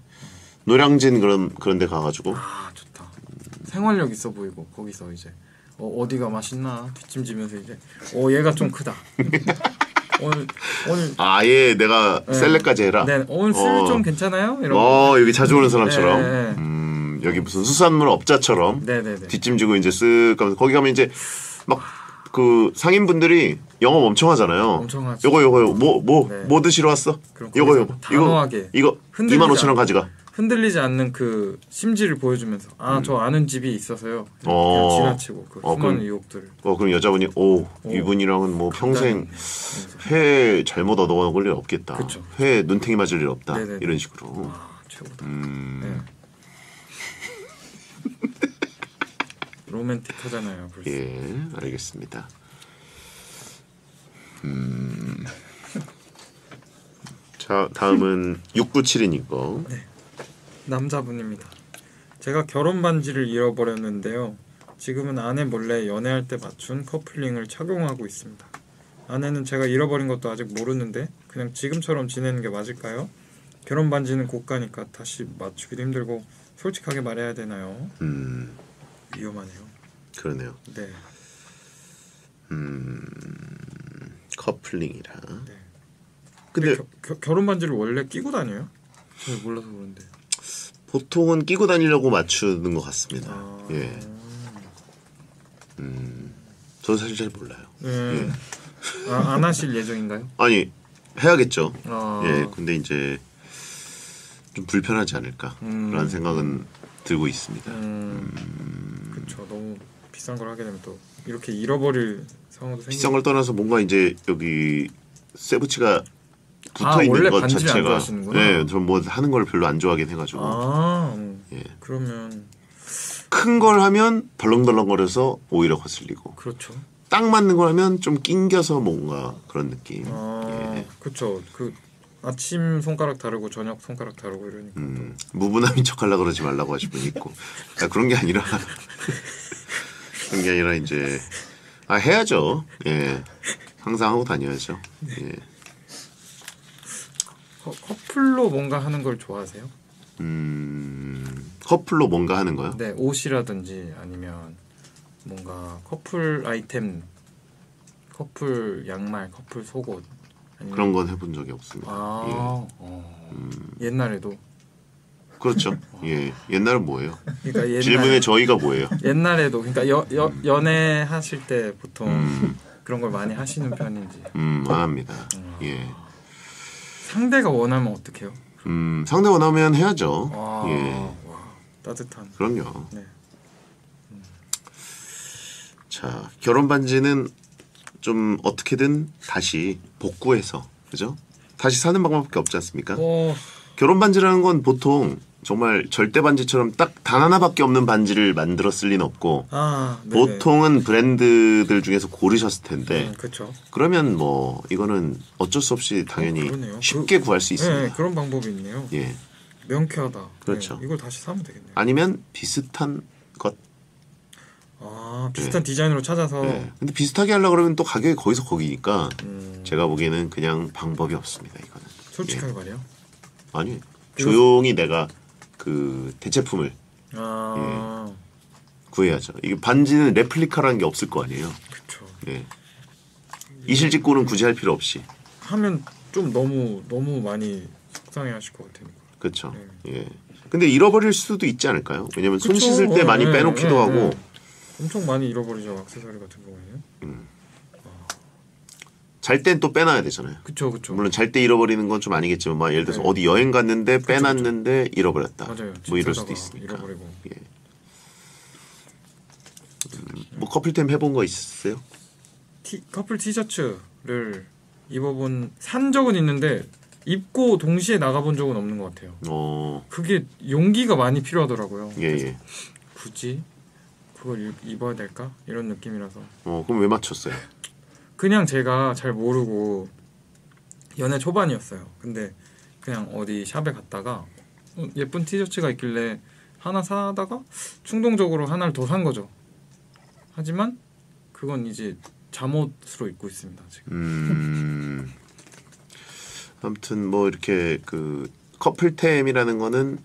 노량진 그런 데 가가지고 좋다. 생활력 있어 보이고 거기서 이제 어디가 맛있나 뒷짐지면서 이제 얘가 좀 크다. 오늘 아예 내가 네. 셀렉까지 해라. 네, 오늘 술 좀 괜찮아요? 이런. 여기 자주 오는 사람처럼. 네. 여기 무슨 수산물 업자처럼 네네네. 뒷짐지고 이제 쓱 가면서 거기 가면 이제 막 그 상인분들이 영업 엄청 하잖아요. 엄청 하죠. 요거 네. 뭐 드시러 왔어? 그럼 요거 거기서 단호하게 이거 흔들리지 25,000원 가져가. 흔들리지 않는 그 심지를 보여주면서 저 아는 집이 있어서요. 그냥 지나치고 그 수많은 그럼- 유혹들을. 그럼 여자분이 이분이랑은 뭐 평생 회 잘못 얻어먹을 일 없겠다. 그쵸. 회 눈탱이 맞을 일 없다. 네네네. 이런 식으로. 최고다. 네. 로맨틱하잖아요. 벌써. 예, 알겠습니다. 자, 다음은 6972님 거. 남자분입니다. 제가 결혼 반지를 잃어버렸는데요. 지금은 아내 몰래 연애할 때 맞춘 커플링을 착용하고 있습니다. 아내는 제가 잃어버린 것도 아직 모르는데 그냥 지금처럼 지내는 게 맞을까요? 결혼 반지는 고가니까 다시 맞추기도 힘들고 솔직하게 말해야 되나요? 위험하네요. 그러네요. 네. 커플링이라. 네. 근데 결혼 반지를 원래 끼고 다녀요? 제가 몰라서 그런데. 보통은 끼고 다니려고 맞추는 것 같습니다. 예. 저도 사실 잘 몰라요. 예. 안 하실 예정인가요? 아니 해야겠죠. 아. 예. 근데 이제 좀 불편하지 않을까 그런 생각은 들고 있습니다. 그렇죠. 너무 비싼 걸 하게 되면 또 이렇게 잃어버릴 상황도 생기고. 비싼 걸 떠나서 뭔가 이제 여기 세부치가 붙어 있는 원래 것 반지를 안 자체가 좋아하시는구나. 네, 전 뭐 하는 걸 별로 안 좋아하긴 해가지고 예. 그러면 큰 걸 하면 덜렁덜렁거려서 오히려 거슬리고 그렇죠. 딱 맞는 걸 하면 좀 낑겨서 뭔가 그런 느낌. 예. 그렇죠. 그 아침 손가락 다르고 저녁 손가락 다르고 이러니까 무분함인 척하려고 그러지 말라고 하신 분이 있고 그런 게 아니라 그런 게 아니라 이제 해야죠. 예. 항상 하고 다녀야죠. 예. 커플로 뭔가 하는 걸 좋아하세요? 커플로 뭔가 하는 거요? 네, 옷이라든지 아니면 뭔가 커플 아이템, 커플 양말, 커플 속옷 아니면... 그런 건 해본 적이 없습니다. 옛날에도 그렇죠. 예, 옛날은 뭐예요? 그러니까 질문에 저희가 뭐예요? 옛날에도 그러니까 연애 하실 때 보통 그런 걸 많이 하시는 편인지. 안 합니다. 예. 상대가 원하면 어떡해요? 상대 원하면 해야죠. 예. 와, 따뜻한. 그럼요. 네. 자, 결혼 반지는 좀 어떻게든 다시 복구해서, 그죠? 다시 사는 방법밖에 없지 않습니까? 결혼 반지라는 건 보통 정말 절대 반지처럼 딱 단 하나밖에 없는 반지를 만들었을 리는 없고 보통은 브랜드들 중에서 고르셨을 텐데 그렇죠. 그러면 뭐 이거는 어쩔 수 없이 당연히 쉽게 구할 수 있습니다. 네, 그런 방법이 있네요. 예. 명쾌하다. 그렇죠. 네, 이걸 다시 사면 되겠네요. 아니면 비슷한 것. 비슷한 디자인으로 찾아서. 네. 근데 비슷하게 하려고 그러면 또 가격이 거기서 거기니까 제가 보기에는 그냥 방법이 없습니다. 이거는. 솔직하게 말해요. 아니 조용히 내가 그 대체품을 구해야죠. 이게 반지는 레플리카라는 게 없을 거 아니에요. 그렇죠. 네. 이실직고는 굳이 할 필요 없이. 하면 좀 너무 많이 속상해하실 것 같으니까. 그렇죠. 예. 근데 잃어버릴 수도 있지 않을까요? 왜냐면 손 씻을 때 많이 빼놓기도 하고. 엄청 많이 잃어버리죠 액세서리 같은 경우에는. 잘 땐 또 빼놔야 되잖아요. 그렇죠. 물론 잘 때 잃어버리는 건 좀 아니겠지만, 막 예를 들어서 어디 여행 갔는데 빼놨는데 잃어버렸다. 맞아요. 뭐 이럴 수도 있으니까. 잃어버리고. 예. 뭐 커플템 해본 거 있으세요? 커플 티셔츠를 산 적은 있는데 입고 동시에 나가본 적은 없는 것 같아요. 그게 용기가 많이 필요하더라고요. 예. 굳이 그걸 입어야 될까? 이런 느낌이라서. 그럼 왜 맞췄어요? 그냥 제가 잘 모르고 연애 초반이었어요. 근데 그냥 어디 샵에 갔다가 예쁜 티셔츠가 있길래 하나 사다가 충동적으로 하나를 더 산 거죠. 하지만 그건 이제 잠옷으로 입고 있습니다. 지금. 아무튼 뭐 이렇게 그 커플템이라는 거는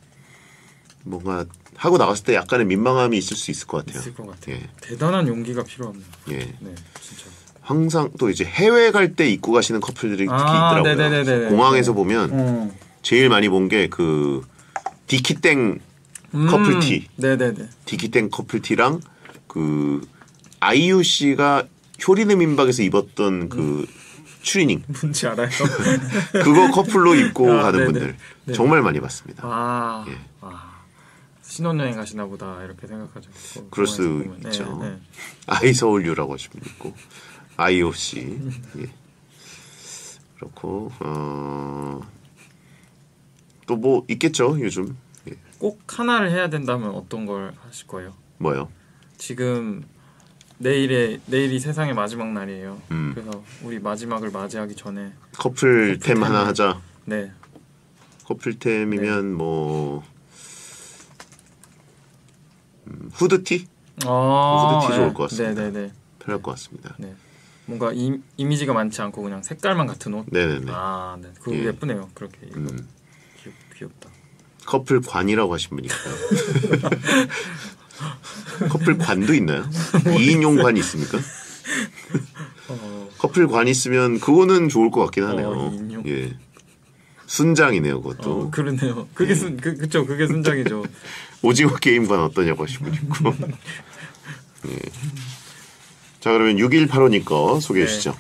뭔가 하고 나갔을 때 약간의 민망함이 있을 수 있을 것 같아요. 있을 것 같아요. 예. 대단한 용기가 필요합니다. 예. 네, 진짜. 항상 또 이제 해외 갈 때 입고 가시는 커플들이 특히 있더라고요. 네네네네. 공항에서 보면 제일 많이 본 게 그 디키땡 커플티. 네네네. 디키땡 커플티랑 그 아이유 씨가 효리네 민박에서 입었던 그 추리닝. 뭔지 알아요? 그거 커플로 입고 가는 네네. 분들 네. 정말 많이 봤습니다. 예. 신혼여행 가시나 보다 이렇게 생각하죠. 그럴 수 보면. 있죠. 네. 아이서울유라고 하시면 있고 IOC 예. 그렇고 또 뭐 있겠죠 요즘. 예. 꼭 하나를 해야 된다면 어떤 걸 하실 거예요? 뭐요? 지금 내일이 세상의 마지막 날이에요. 그래서 우리 마지막을 맞이하기 전에 커플템 하나 하자. 네. 커플템이면 뭐 후드티? 후드티 좋을 것 같습니다. 네네네. 편할 것 같습니다. 네. 뭔가 이미지가 많지 않고 그냥 색깔만 같은 옷. 네네네. 네. 그거 예. 예쁘네요. 그렇게 귀엽다. 커플 관이라고 하신 분이 있어요. 커플 관도 있나요? 2인용 관이 있습니까? 커플 관 있으면 그거는 좋을 것 같긴 하네요. 2인용. 예. 순장이네요, 그것도. 그러네요. 그게 그쵸. 그게 순장이죠. 오징어 게임과는 어떠냐고 하신 분 있고. 예. 자, 그러면 6185님 거 소개해 주시죠.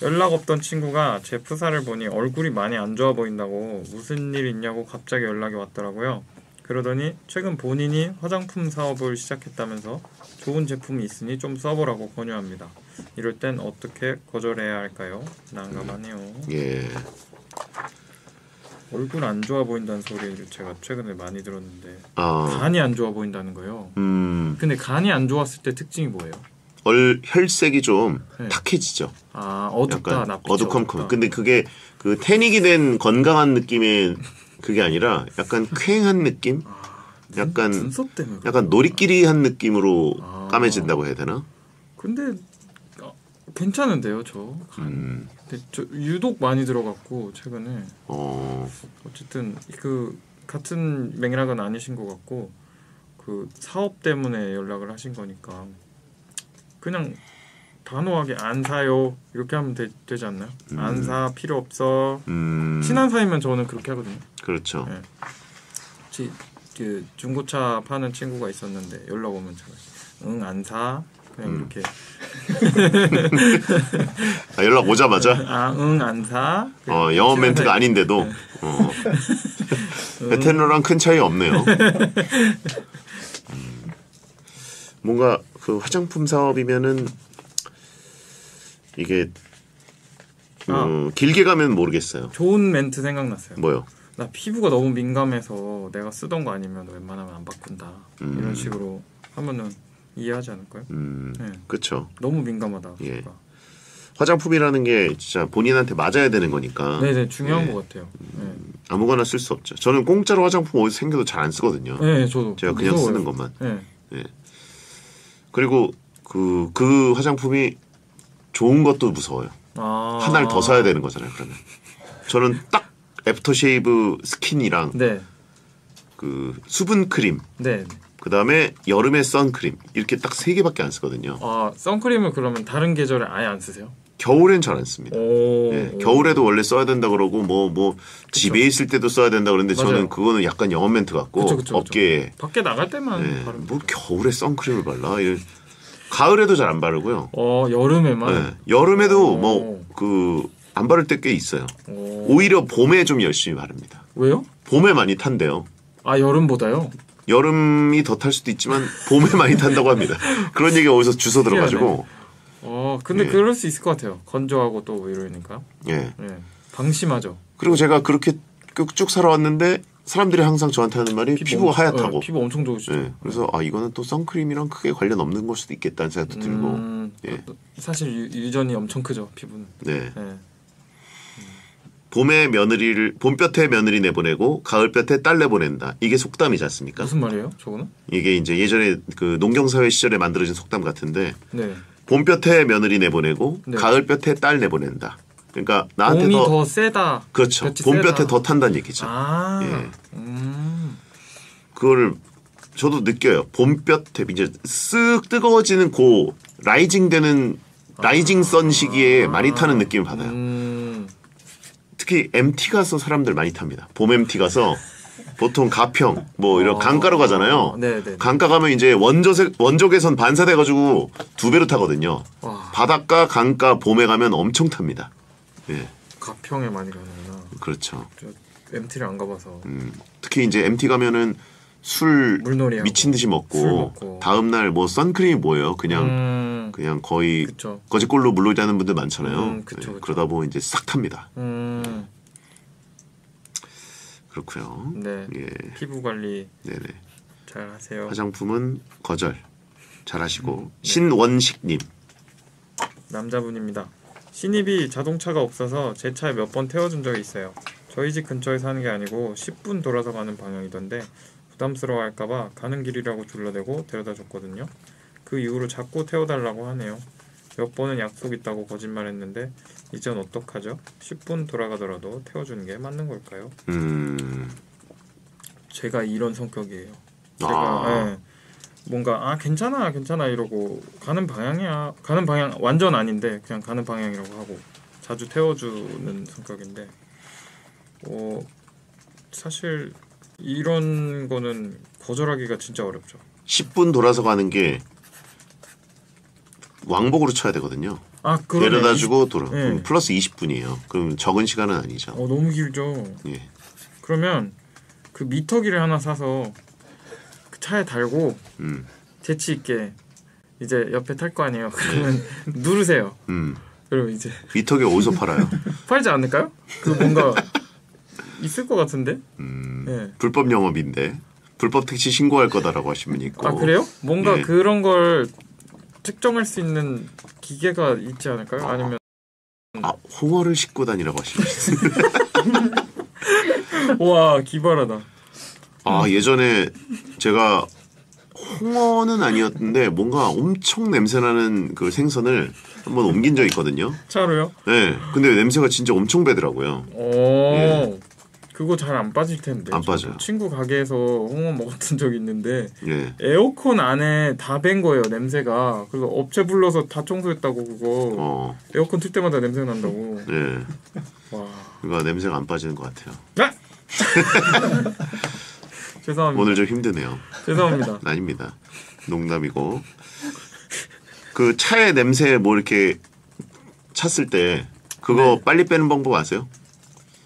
연락 없던 친구가 제 프사를 보니 얼굴이 많이 안 좋아 보인다고 무슨 일 있냐고 갑자기 연락이 왔더라고요. 그러더니 최근 본인이 화장품 사업을 시작했다면서 좋은 제품이 있으니 좀 써보라고 권유합니다. 이럴 땐 어떻게 거절해야 할까요? 난감하네요. 예. 얼굴 안 좋아 보인다는 소리를 제가 최근에 많이 들었는데 아, 간이 안 좋아 보인다는 거예요. 근데 간이 안 좋았을 때 특징이 뭐예요? 혈색이 좀 네. 탁해지죠. 아 어둡다, 약간 납기죠, 어두컴컴. 어둡다. 근데 그게 그 태닉이 된 건강한 느낌의 그게 아니라 약간 쾌한 느낌? 약간 눈썹 때문에 약간 놀이끼리한 느낌으로 아. 까매진다고 해야 되나? 근데 괜찮은데요, 저. 근데 저 유독 많이 들어갔고 최근에 어쨌든 그 같은 맥락은 아니신 것 같고 그 사업 때문에 연락을 하신 거니까 그냥 단호하게 안 사요 이렇게 하면 되지 않나요? 안 사, 필요 없어. 친한 사이면 저는 그렇게 하거든요. 그렇죠. 네. 그 중고차 파는 친구가 있었는데 연락 오면 제가 응 안 사. 그냥 이렇게 아, 연락 오자마자 응 안 사. 영업 멘트가 아닌데도 베테랑랑 큰 차이 없네요. 뭔가 그 화장품 사업이면은 이게 길게 가면 모르겠어요. 좋은 멘트 생각났어요. 뭐요? 나 피부가 너무 민감해서 내가 쓰던 거 아니면 웬만하면 안 바꾼다. 이런 식으로 하면은 이해하지 않을까요? 네. 그렇죠. 너무 민감하다. 예. 피부가. 화장품이라는 게 진짜 본인한테 맞아야 되는 거니까. 네네 중요한 예. 것 같아요. 네. 아무거나 쓸 수 없죠. 저는 공짜로 화장품 어디서 생겨도 잘 안 쓰거든요. 네, 저도 제가 그냥 무서워요. 쓰는 것만. 네. 그리고 그 화장품이 좋은 것도 무서워요. 하나를 더 사야 되는 거잖아요. 그러면 저는 딱 애프터쉐이브 스킨이랑 네. 그 수분 크림, 네. 그 다음에 여름에 선크림 이렇게 딱 3개밖에 안 쓰거든요. 선크림을 그러면 다른 계절에 아예 안 쓰세요? 겨울엔 잘 안 씁니다. 오. 겨울에도 원래 써야 된다 그러고 뭐 집에 있을 때도 써야 된다 그러는데 맞아요. 저는 그거는 약간 영업 멘트 같고 그쵸. 업계에 밖에 나갈 때만 바르면 뭐 겨울에 선크림을 발라? 가을에도 잘 안 바르고요. 여름에만. 네. 여름에도 뭐 그 안 바를 때 꽤 있어요. 오히려 봄에 좀 열심히 바릅니다. 왜요? 봄에 많이 탄대요. 여름보다요? 여름이 더 탈 수도 있지만 봄에 많이 탄다고 합니다. 그런 얘기가 어디서 주워 들어가지고. 근데 예. 그럴 수 있을 것 같아요. 건조하고 또 이러니까. 예. 네. 방심하죠. 그리고 제가 그렇게 쭉 살아왔는데 사람들이 항상 저한테 하는 말이 피부가 하얗다고. 피부 엄청 좋으시죠. 예. 그래서 이거는 또 선크림이랑 크게 관련 없는 걸 수도 있겠다는 생각도 들고. 예. 사실 유전이 엄청 크죠 피부는. 네. 네. 봄볕에 며느리 내보내고 가을볕에 딸 내보낸다. 이게 속담이지 않습니까? 무슨 말이에요? 저거는? 이게 이제 예전에 그 농경사회 시절에 만들어진 속담 같은데 네. 봄볕에 며느리 내보내고 네. 가을볕에 딸 내보낸다. 그러니까 나한테 봄이 더 더 세다. 그렇죠. 볕이 봄볕에 세다. 더 탄다는 얘기죠. 예. 그거를 저도 느껴요. 봄볕에 이제 쓱 뜨거워지는 라이징 선 시기에 많이 타는 느낌을 받아요. 특히 MT 가서 사람들 많이 탑니다. 봄 MT 가서 보통 가평 뭐 이런 강가로 가잖아요. 네네. 강가 가면 이제 원적외선 반사돼가지고 2배로 타거든요. 와. 바닷가, 강가, 봄에 가면 엄청 탑니다. 예, 가평에 많이 가는구나. 그렇죠. 저 MT를 안 가봐서. 특히 이제 MT 가면은 술 물놀이하고 미친 듯이 술 먹고 먹고. 다음 날 뭐 선크림이 뭐예요? 그냥 거의 그쵸. 거짓골로 물놀이 하는 분들 많잖아요. 그쵸. 그러다 보면 이제 싹 탑니다. 그렇고요. 네. 예, 피부 관리 네네. 잘 하세요. 화장품은 거절 잘하시고 신원식님. 남자분입니다. 신입이 자동차가 없어서 제 차에 몇 번 태워준 적이 있어요. 저희 집 근처에 사는 게 아니고 10분 돌아서 가는 방향이던데 부담스러워할까봐 가는 길이라고 둘러대고 데려다 줬거든요. 그 이후로 자꾸 태워달라고 하네요. 몇 번은 약속 있다고 거짓말했는데 이젠 어떡하죠? 10분 돌아가더라도 태워주는 게 맞는 걸까요? 제가 이런 성격이에요. 제가 뭔가 괜찮아 이러고 가는 방향 완전 아닌데 그냥 가는 방향이라고 하고 자주 태워주는 성격인데 사실 이런 거는 거절하기가 진짜 어렵죠. 10분 돌아서 가는 게 왕복으로 쳐야 되거든요. 아, 그러네. 데려다 주고 돌아. 예. 그럼 플러스 20분이에요. 그럼 적은 시간은 아니죠. 너무 길죠. 예. 그러면 그 미터기를 하나 사서 그 차에 달고 재치 있게 이제 옆에 탈 거 아니에요. 그러면 누르세요. 그럼 이제 미터기 어디서 팔아요? 팔지 않을까요? 그 뭔가 있을 것 같은데. 네. 불법 영업인데 불법 택시 신고할 거다라고 하신 분이 있고. 아, 그래요? 뭔가 예. 그런 걸 측정할 수 있는 기계가 있지 않을까요? 아니면 홍어를 싣고 다니라고 하시는 분이 있어요. 와, 기발하다. 예전에 제가 홍어는 아니었는데 뭔가 엄청 냄새나는 그 생선을 한번 옮긴 적이 있거든요. 차로요? 네. 근데 냄새가 진짜 엄청 배더라고요. 오. 그거 잘 안 빠질 텐데. 안 빠져요. 친구 가게에서 홍어 먹었던 적이 있는데 예. 에어컨 안에 다 밴 거예요, 냄새가. 그래서 업체 불러서 다 청소했다고 그거. 에어컨 틀 때마다 냄새 난다고. 예. 와. 그러니까 냄새가 안 빠지는 것 같아요. 죄송합니다. 오늘 좀 힘드네요. 죄송합니다. 아닙니다. 농담이고. 그 차에 냄새 뭐 이렇게 찼을 때 그거 빨리 빼는 방법 아세요?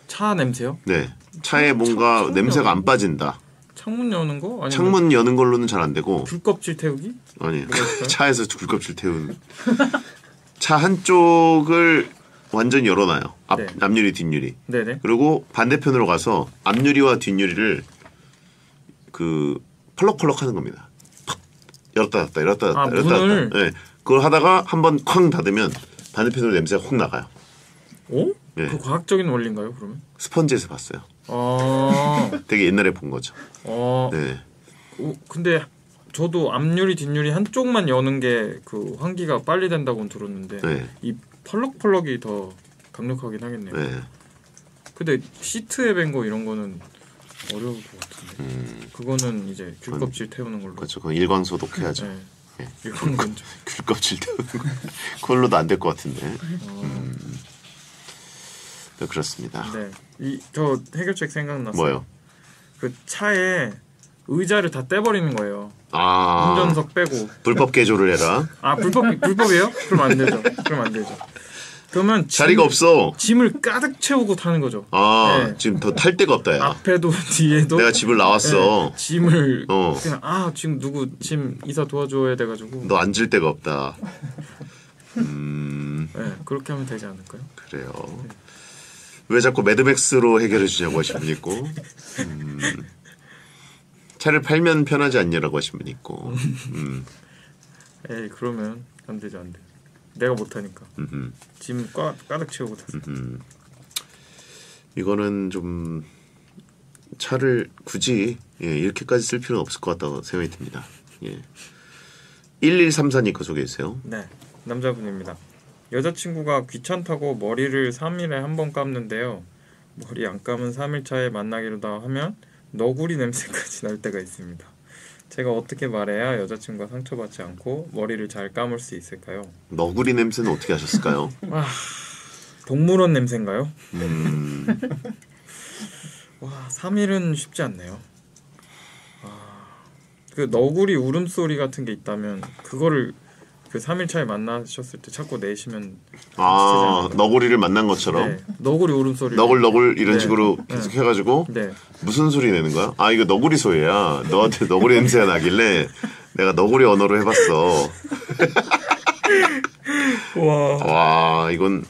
차 냄새요? 네. 차에 뭔가 창문 냄새가 여는 안 빠진다. 창문 여는 거? 아니면 창문 여는 걸로는 잘 안 되고. 불껍질 태우기? 아니 뭐가 있어요? 차에서 굴껍질 태우는. 차 한쪽을 완전히 열어놔요. 네. 앞유리 뒷유리. 네네. 그리고 반대편으로 가서 앞유리와 뒷유리를 그 펄럭펄럭 하는 겁니다. 팍! 열었다 닫았다 열었다 닫았다 열었다 문을? 닫았다. 네. 그걸 하다가 한번 쾅 닫으면 반대편으로 냄새가 확 나가요. 오? 네. 그 과학적인 원리인가요, 그러면? 스펀지에서 봤어요. 되게 옛날에 본 거죠. 네. 근데 저도 앞유리 뒷유리 한쪽만 여는 게 그 환기가 빨리 된다고는 들었는데 네. 이 펄럭펄럭이 더 강력하긴 하겠네요. 네. 근데 시트에 밴 거 이런 거는 어려울 것 같은데. 그거는 이제 귤껍질 태우는 걸로. 그렇죠. 그건 일광 소독해야죠. 네. 네. 이건 먼저. 귤껍질 태우는 거. 그걸로도 안 될 것 같은데. 네, 그렇습니다. 네. 저 해결책 생각났어요. 뭐요? 그 차에 의자를 다 떼버리는 거예요. 아. 운전석 빼고. 불법 개조를 해라. 불법이에요? 그럼 안 되죠. 그러면 자리가 없어. 짐을 가득 채우고 타는 거죠. 네. 지금 더 탈 데가 없다, 야. 앞에도 뒤에도 내가 집을 나왔어. 네, 짐을 어. 지금 누구 짐 이사 도와줘야 돼가지고. 너 앉을 데가 없다. 네, 그렇게 하면 되지 않을까요? 그래요. 왜 자꾸 매드맥스로 해결해 주냐고 하신 분 있고, 차를 팔면 편하지 않냐라고 하신 분 있고. 에이, 그러면 안 되죠, 안 돼. 내가 못하니까. 짐 가득 채우고 탔어. 이거는 좀 차를 굳이 이렇게까지 쓸 필요는 없을 것 같다고 생각이 듭니다. 1134니까 소개해주세요. 네, 남자분입니다. 여자친구가 귀찮다고 머리를 3일에 한 번 감는데요. 머리 안 감은 3일 차에 만나기로 다 하면 너구리 냄새까지 날 때가 있습니다. 제가 어떻게 말해야 여자친구가 상처받지 않고 머리를 잘 감을 수 있을까요? 너구리 냄새는 어떻게 하셨을까요? 동물원 냄새인가요? 와, 3일은 쉽지 않네요. 그 너구리 울음소리 같은 게 있다면 그거를 그 3일 차에 만나셨을 때 자꾸 내시면 너구리를 만난 것처럼 네, 너구리 울음소리 너굴너굴 이런 네. 식으로 계속 해가지고 네. 무슨 소리 내는 거야? 이거 너구리 소리야. 너한테 너구리 냄새가 나길래 내가 너구리 언어로 해봤어. 와 이건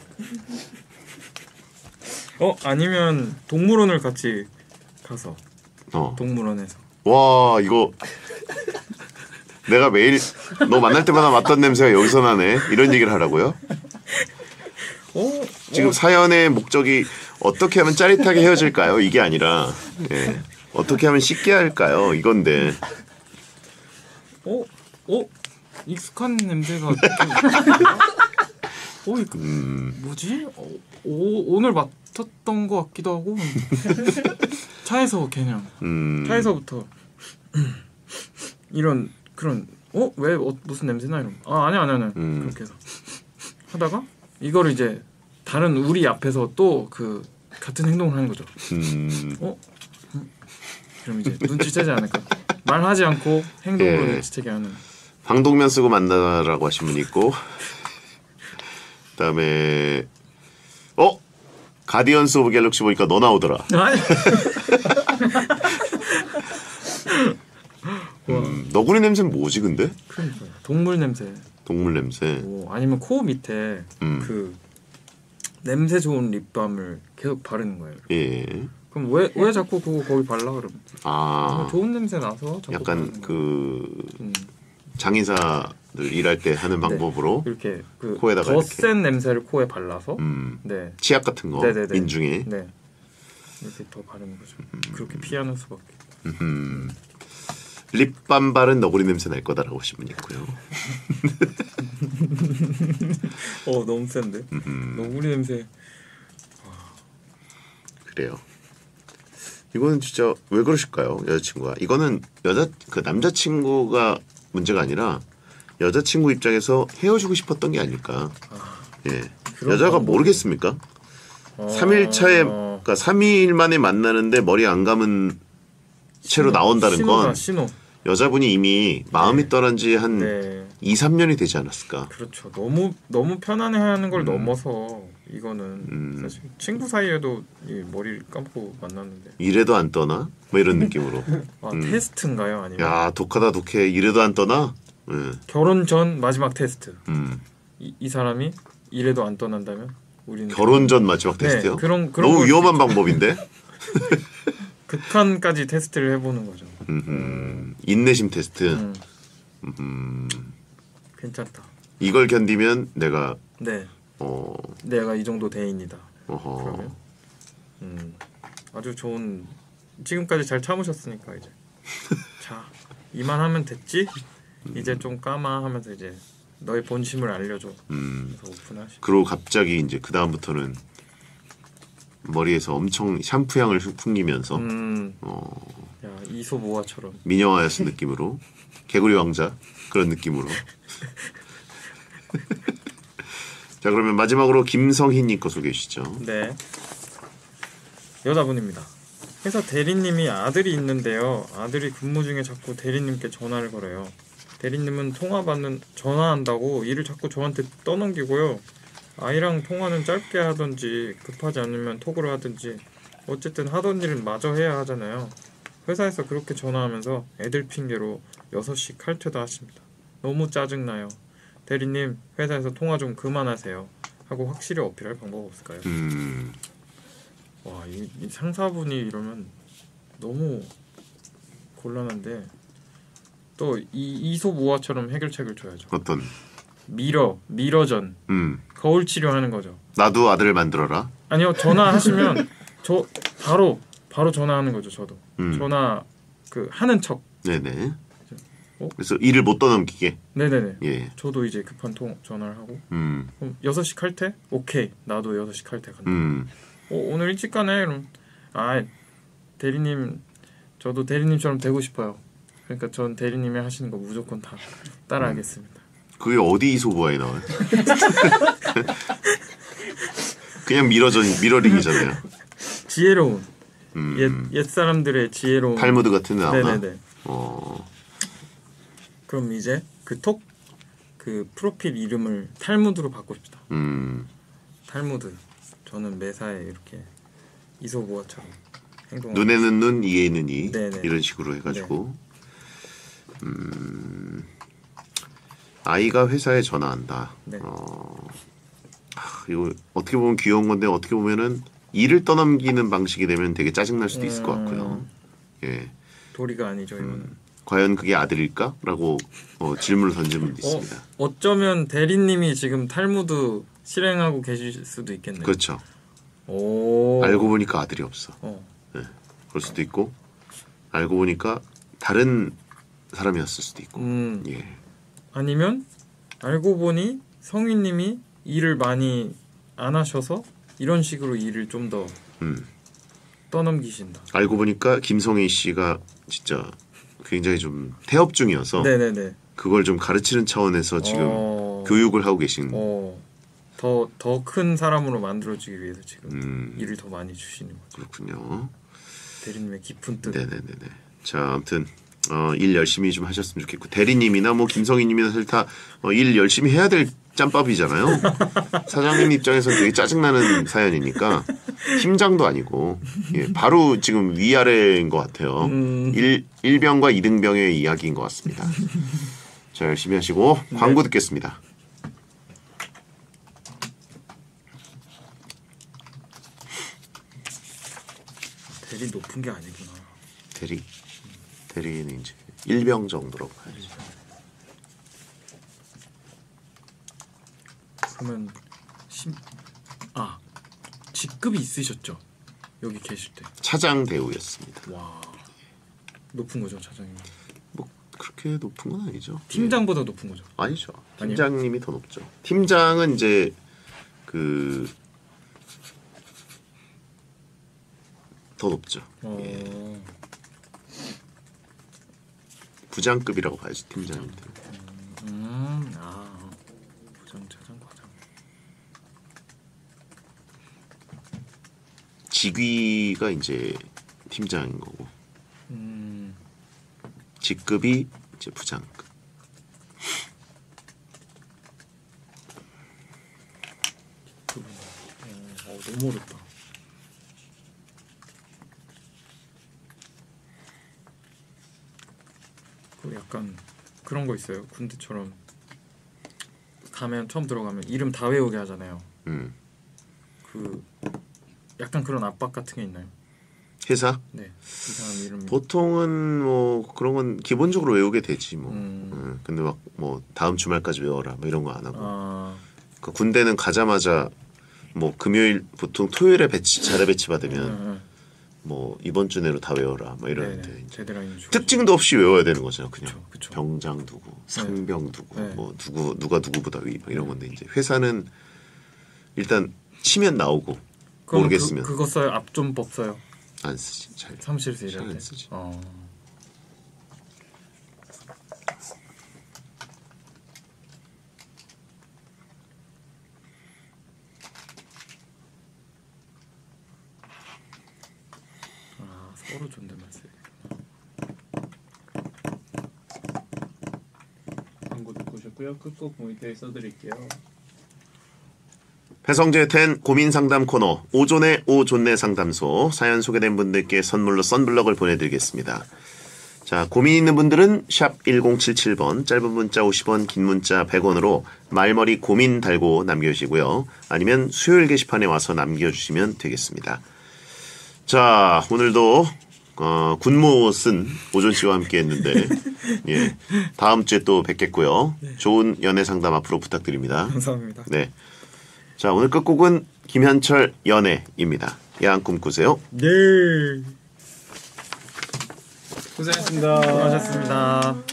아니면 동물원을 같이 가서 동물원에서 와 이거 내가 매일 너 만날 때마다 맡던 냄새가 여기서 나네 이런 얘기를 하라고요? 지금 사연의 목적이 어떻게 하면 짜릿하게 헤어질까요? 이게 아니라 어떻게 하면 씻게 할까요? 이건데 익숙한 냄새가 뭐지? 오늘 맡았던 것 같기도 하고 차에서 그냥 차에서부터 이런 그런 왜 무슨 냄새나 이런 아니야 그렇게 해서 하다가 이거를 이제 다른 우리 앞에서 또 그 같은 행동을 하는 거죠. 그럼 이제 눈치채지 않을까? 말하지 않고 행동으로 예. 눈치채게 하는. 방독면 쓰고 만나라고 하신 분 있고 그다음에 가디언스 오브 갤럭시 보니까 너 나오더라. 아니. 너구리 냄새는 뭐지 근데? 그러니까요. 동물 냄새. 동물 냄새. 아니면 코 밑에 음. 그 냄새 좋은 립밤을 계속 바르는 거예요. 예. 그럼 왜 자꾸 그거 거기 발라 그러면? 아. 좋은 냄새 나서 자꾸 약간 바르는 거예요. 그 음. 장의사들 일할 때 하는 방법으로 이렇게 그 코에다가 더 이렇게. 센 냄새를 코에 발라서 네. 치약 같은 거 네네네. 인중에. 네. 이렇게 더 바르는 거죠. 그렇게 피하는 수밖에. 립밤 바른 너구리 냄새 날 거다라고 하신 분 있고요. 너무 센데. 너구리 냄새. 그래요. 이거는 진짜 왜 그러실까요? 여자친구가. 이거는 그 남자친구가 문제가 아니라 여자친구 입장에서 헤어지고 싶었던 게 아닐까. 예. 그런 여자가 방법이- 모르겠습니까? 3일 차에 그러니까 3일 만에 만나는데 머리 안 감은 채로 나온다는 신호다, 건 신호. 여자분이 이미 마음이 떠난 지 한 네. 2, 3년이 되지 않았을까. 그렇죠. 너무 편안해하는 걸 넘어서 이거는 사실 친구 사이에도 이 머리를 감고 만났는데. 이래도 안 떠나? 뭐 이런 느낌으로. 테스트인가요? 아니면 야 독하다 독해. 이래도 안 떠나? 예. 결혼 전 마지막 테스트. 음. 이 사람이 이래도 안 떠난다면 우리는 결혼 전 마지막 테스트요? 네, 그런 너무 걸 위험한 방법인데? 극한까지 테스트를 해보는 거죠. 인내심 테스트. 괜찮다. 이걸 견디면 내가 네, 내가 이 정도 대인이다. 어허. 그러면 아주 좋은 지금까지 잘 참으셨으니까 이제 자 이만하면 됐지. 이제 좀 까마 하면서 이제 너의 본심을 알려줘. 그래서 오픈하시. 그리고 갑자기 이제 그 다음부터는 머리에서 엄청 샴푸 향을 풍기면서 야 이소 모아처럼. 미녀와였은 느낌으로 개구리 왕자 그런 느낌으로. 자 그러면 마지막으로 김성희님 거 소개해 주시죠. 네. 여자분입니다. 회사 대리님이 아들이 있는데요. 아들이 근무 중에 자꾸 대리님께 전화를 걸어요. 대리님은 전화한다고 일을 자꾸 저한테 떠넘기고요. 아이랑 통화는 짧게 하든지 급하지 않으면 톡으로 하든지 어쨌든 하던 일은 마저 해야 하잖아요. 회사에서 그렇게 전화하면서 애들 핑계로 6시 칼퇴도 하십니다. 너무 짜증나요. 대리님 회사에서 통화 좀 그만하세요. 하고 확실히 어필할 방법 없을까요? 와, 이 상사분이 이러면 너무 곤란한데 또 이소모아처럼 해결책을 줘야죠. 어떤? 미러전 거울 치료하는 거죠. 나도 아들을 만들어라. 아니요, 전화하시면 저 바로 전화하는 거죠. 저도 전화 그 하는 척. 네네. 그래서 일을 못 떠넘기게. 네네네. 예. 저도 이제 급한 전화를 하고 그럼 6시 칼퇴? 오케이. 나도 6시 칼퇴 간다. 오늘 일찍 가네. 그럼 대리님 저도 대리님처럼 되고 싶어요. 그러니까 전 대리님이 하시는 거 무조건 다 따라하겠습니다. 그게 어디 이소부아에 나와요? 그냥 미러링이잖아요. 지혜로운 옛 사람들의 지혜로운 탈무드 같은 데 나오나? 네네네. 그럼 이제 그 프로필 이름을 탈무드로 바꿉시다. 탈무드. 저는 매사에 이렇게 이소부아처럼 행동. 눈에는 눈, 이에는 이. 네네. 이런 식으로 해가지고. 아이가 회사에 전화한다. 네. 이거 어떻게 보면 귀여운 건데 어떻게 보면은 일을 떠넘기는 방식이 되면 되게 짜증날 수도 있을 것 같고요. 예. 도리가 아니죠 이거는. 과연 그게 아들일까?라고 질문을 던진 분도 있습니다. 어쩌면 대리님이 지금 탈무드 실행하고 계실 수도 있겠네요. 그렇죠. 오. 알고 보니까 아들이 없어. 네. 그럴 수도 있고 알고 보니까 다른 사람이었을 수도 있고. 예. 아니면 알고 보니 성희님이 일을 많이 안 하셔서 이런 식으로 일을 좀 더 떠넘기신다. 알고 보니까 김성희 씨가 진짜 굉장히 좀 태업 중이어서 네네네. 그걸 좀 가르치는 차원에서 지금 교육을 하고 계신 더 큰 사람으로 만들어주기 위해서 지금 일을 더 많이 주시는 거죠. 그렇군요. 대리님의 깊은 뜻. 네네네네. 자, 아무튼 일 열심히 좀 하셨으면 좋겠고 대리님이나 뭐 김성희님이나 사실 다 일 열심히 해야 될 짬밥이잖아요. 사장님 입장에서는 되게 짜증나는 사연이니까 팀장도 아니고 예, 바로 지금 위아래인 것 같아요. 1병과 2등병의 이야기인 것 같습니다. 자, 열심히 하시고 광고 듣겠습니다. 대리 높은 게 아니구나. 대리는 이제 1병 정도로 봐야지. 그러면 직급이 있으셨죠? 여기 계실 때. 차장 대우였습니다. 와, 높은 거죠, 차장님. 뭐 그렇게 높은 건 아니죠. 팀장보다 높은 거죠. 아니죠. 아니요? 팀장님이 더 높죠. 팀장은 이제 더 높죠. 예. 부장급이라고 봐야지 팀장님들. 부장, 차장, 과장. 직위가 이제 팀장인 거고, 직급이 이제 부장급. 너무 어렵다. 그 약간 그런 거 있어요. 군대처럼 가면 처음 들어가면 이름 다 외우게 하잖아요. 그 약간 그런 압박 같은 게 있나요? 회사? 네, 이 사람 이름. 보통은 뭐 그런 건 기본적으로 외우게 되지 뭐. 근데 막 뭐 다음 주말까지 외워라 뭐 이런 거 안 하고. 그 군대는 가자마자 뭐 금요일 보통 토요일에 자료 배치 받으면 뭐 이번 주 내로 다 외워라 뭐 이러는데 특징도 없이 외워야 되는 거잖아. 그냥 그쵸. 병장 누구, 상병 누구, 네. 뭐 누가 누구보다 위 뭐 이런 건데 이제 회사는 일단 치면 나오고 모르겠으면 그거 써요. 압존법 써요. 안 쓰지. 잘 사무실에서 일할 안 때. 쓰지. 서로 존댓말 써요. 광고 듣고 오셨고요. 끝곡 모니터에 써드릴게요. 배성재 텐 고민 상담 코너 오존의 오존내 상담소 사연 소개된 분들께 선물로 썬블럭을 보내드리겠습니다. 자, 고민 있는 분들은 샵 1077번 짧은 문자 50원 긴 문자 100원으로 말머리 고민 달고 남겨주시고요. 아니면 수요일 게시판에 와서 남겨주시면 되겠습니다. 자, 오늘도 군모 쓴 오존 씨와 함께 했는데 예, 다음 주에 또 뵙겠고요. 좋은 연애 상담 앞으로 부탁드립니다. 감사합니다. 네. 자, 오늘 끝곡은 김현철 연애입니다. 야한 꿈 꾸세요. 네. 고생했습니다. 수고하셨습니다.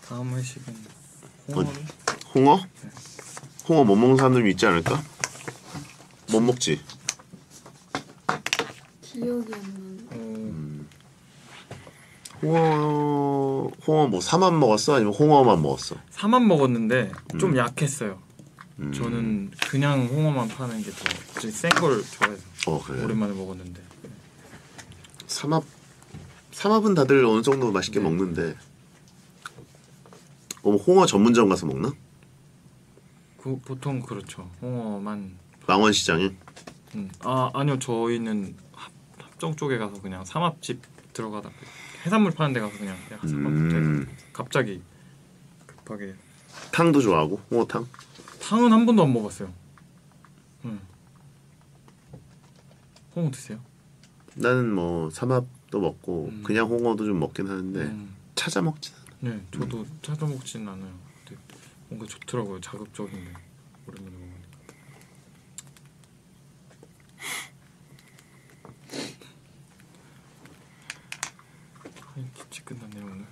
다음 회식은 홍어로? 홍어? 홍어 못 먹는 사람들 있지 않을까? 못 먹지. 기억이 안 나는. 홍어 뭐 사만 먹었어? 아니면 홍어만 먹었어? 사만 먹었는데 좀 약했어요. 저는 그냥 홍어만 파는 게 더 센 걸 좋아해서 그래. 오랜만에 먹었는데. 삼합은 다들 어느 정도 맛있게 먹는데 홍어 전문점 가서 먹나? 보통 그렇죠. 홍어만. 망원시장에? 아니요. 저희는 합정 쪽에 가서 그냥 삼합집 들어가다 해산물 파는 데 가서 그냥 삼합부터 해서 갑자기 급하게. 탕도 좋아하고 홍어탕? 탕은 한 번도 안 먹었어요. 홍어 드세요? 나는 뭐 삼합도 먹고 그냥 홍어도 좀 먹긴 하는데 찾아 먹진 않아. 네, 저도 찾아 먹지는 않아요. 근데 뭔가 좋더라고요. 자극적인데 오랜만에 먹으니까. 김치 끝났네요 오늘.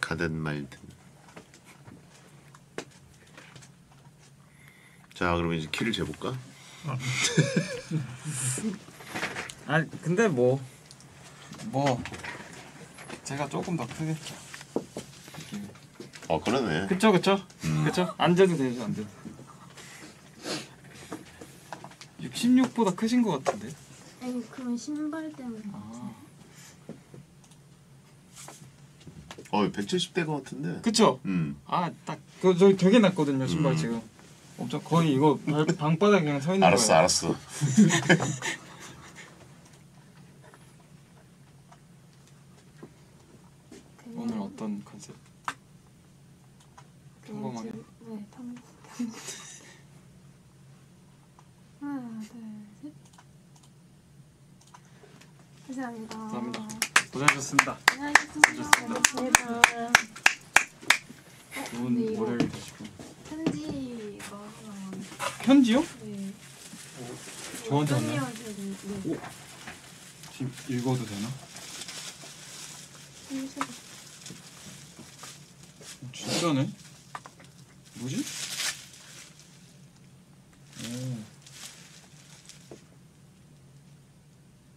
가든 말든. 자, 그러면 이제 키를 재볼까? 아 근데 뭐 제가 조금 더 크겠죠. 그러네. 그쵸. 안 재도 되죠, 안 재도. 66보다 크신 것 같은데. 아니 그건 신발 때문에. 170대 같은데. 그쵸? 딱 저기 되게 낮거든요, 신발 지금. 엄청 거의 이거 방바닥에 그냥 서 있는 거예요. 알았어. 오늘 어떤 컨셉? 평범하게. 네, 하나, 둘, 셋. 감사합니다. 감사합니다. 고생하셨습니다. 고생하셨습니다. 좋은 월요일 되시고. 편지가 하나. 편지요? 네. 저한테 왔나요? 네. 지금 읽어도 되나? 진짜네? 뭐지?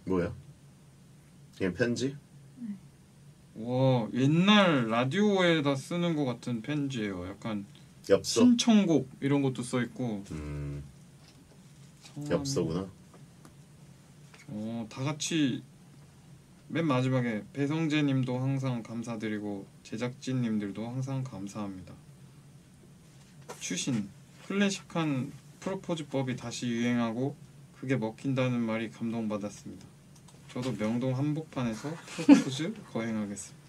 뭐야? 그냥 편지? 와, 옛날 라디오에다 쓰는 것 같은 편지예요. 약간 엽서? 신청곡 이런 것도 써 있고. 엽서구나. 다 같이 맨 마지막에 배성재님도 항상 감사드리고 제작진님들도 항상 감사합니다. 추신 클래식한 프로포즈법이 다시 유행하고 그게 먹힌다는 말이 감동받았습니다. 저도 명동 한복판에서 프로포즈 거행하겠습니다.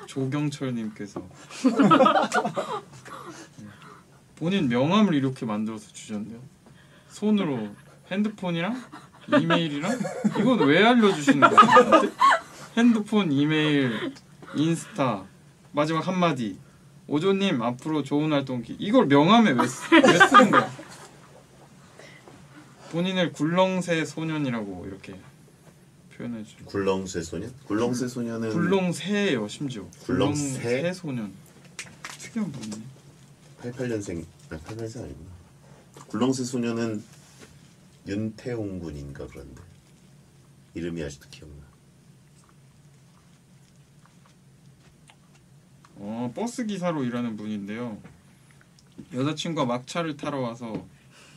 조경철님께서 본인 명함을 이렇게 만들어서 주셨네요. 손으로 핸드폰이랑 이메일이랑 이건 왜 알려주시는 거예요? 핸드폰, 이메일, 인스타 마지막 한마디 오조님 앞으로 좋은 활동기 이걸 명함에 왜 쓰는 거야? 본인을 굴렁쇠 소년이라고 이렇게 표현해 주죠. 굴렁쇠 소년? 굴렁쇠 소년은 굴렁쇠예요 심지어. 굴렁쇠 소년. 특이한 분이네. 88년생 88년생 아니구나. 굴렁쇠 소년은 윤태웅 군인가 그런데 이름이 아직도 기억나. 버스 기사로 일하는 분인데요. 여자친구가 막차를 타러 와서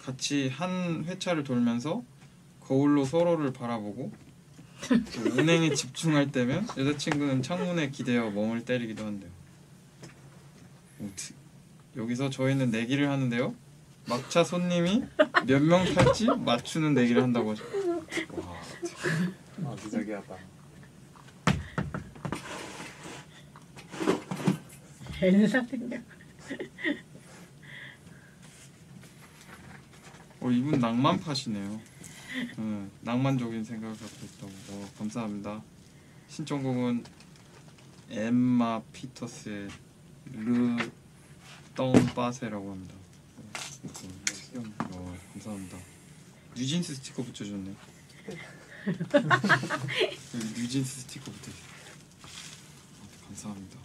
같이 한 회차를 돌면서 거울로 서로를 바라보고 운행에 집중할 때면 여자친구는 창문에 기대어 멍을 때리기도 한대요. 여기서 저희는 내기를 하는데요. 막차 손님이 몇 명 탈지 맞추는 내기를 한다고 하죠. 와, 아기자기하다. 엘사 생각. 이분 낭만 파시네요. 낭만적인 생각을 갖고 있다고. 감사합니다. 신청곡은 엠마 피터스의 르 떵빠세라고 합니다. 감사합니다. 뉴진스 스티커 붙여줬네. 여기 뉴진스 스티커 붙여줬네. 감사합니다.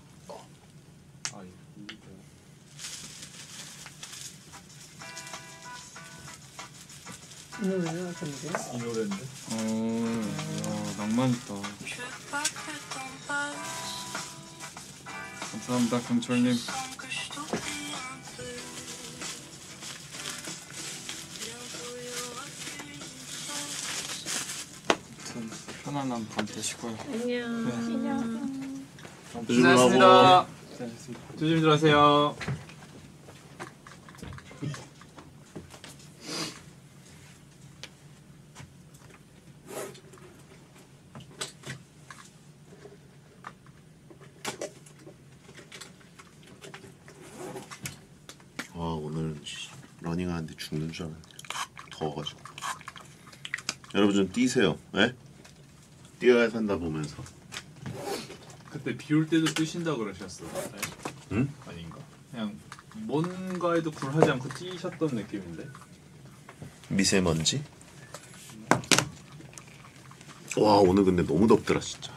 이 노래 왜 하셨는데요? 이 노래인데? 와, 낭만 있다. 감사합니다, 경철님. 아무튼 편안한 밤 되시고요. 안녕. 고생하셨습니다. 조심히 들어가세요. 오늘 러닝하는데 죽는 줄 알았네. 더워가지고. 여러분 좀 뛰세요. 예? 뛰어야 산다 보면서. 그때 비 올 때도 뛰신다 그러셨어. 응? 아닌가? 그냥 뭔가에도 굴하지 않고 뛰셨던 느낌인데. 미세먼지? 와 오늘 근데 너무 덥더라 진짜.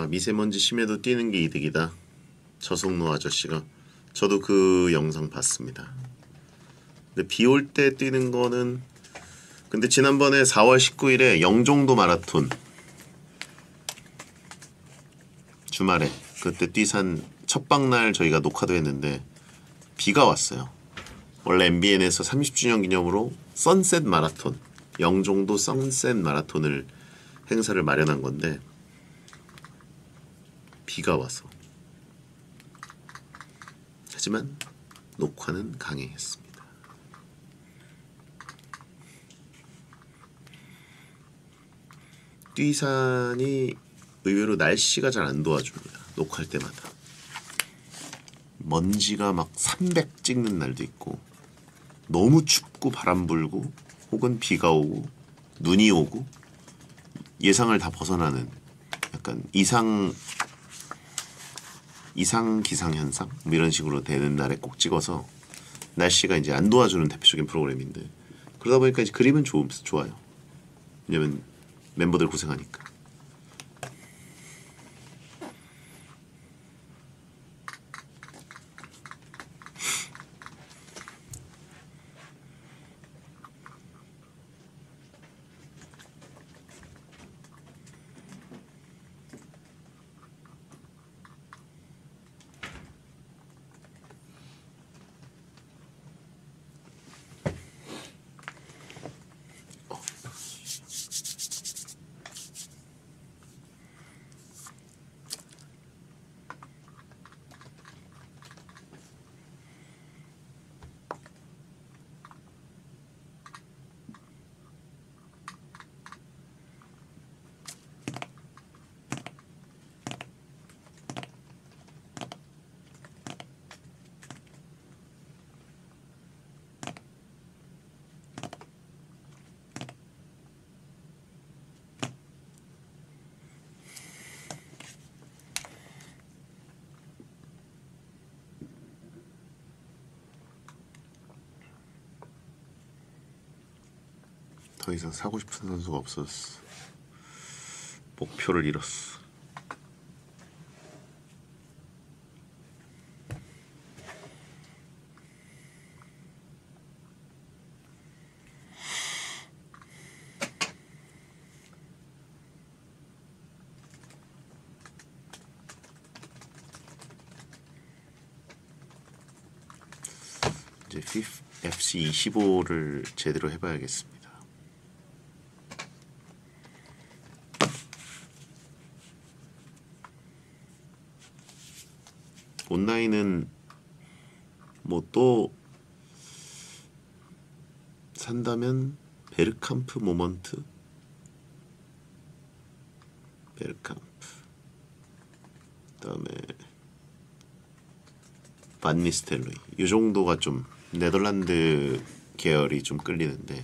아, 미세먼지 심해도 뛰는 게 이득이다. 저속노 아저씨가. 저도 그 영상 봤습니다. 근데 비 올 때 뛰는 거는 근데 지난번에 4월 19일에 영종도 마라톤 주말에 그때 뛰산 첫 방날 저희가 녹화도 했는데 비가 왔어요. 원래 MBN에서 30주년 기념으로 선셋 마라톤 영종도 선셋 마라톤을 행사를 마련한 건데 비가 와서 하지만 녹화는 강행했습니다. 뛰산이 의외로 날씨가 잘 안 도와줍니다. 녹화할 때마다 먼지가 막 300 찍는 날도 있고 너무 춥고 바람 불고 혹은 비가 오고 눈이 오고 예상을 다 벗어나는 약간 이상 기상 현상 뭐 이런 식으로 되는 날에 꼭 찍어서 날씨가 이제 안 도와주는 대표적인 프로그램인데 그러다 보니까 이제 그림은 좋아요. 왜냐면 멤버들 고생하니까. 더 이상 사고 싶은 선수가 없었어. 목표를 잃었어. 이제 FC 25를 제대로 해봐야겠습니다. 온라인은 뭐 또 산다면 베르캄프 모먼트, 베르캄프, 그다음에 반 니스텔로이 이 정도가 좀 네덜란드 계열이 좀 끌리는데.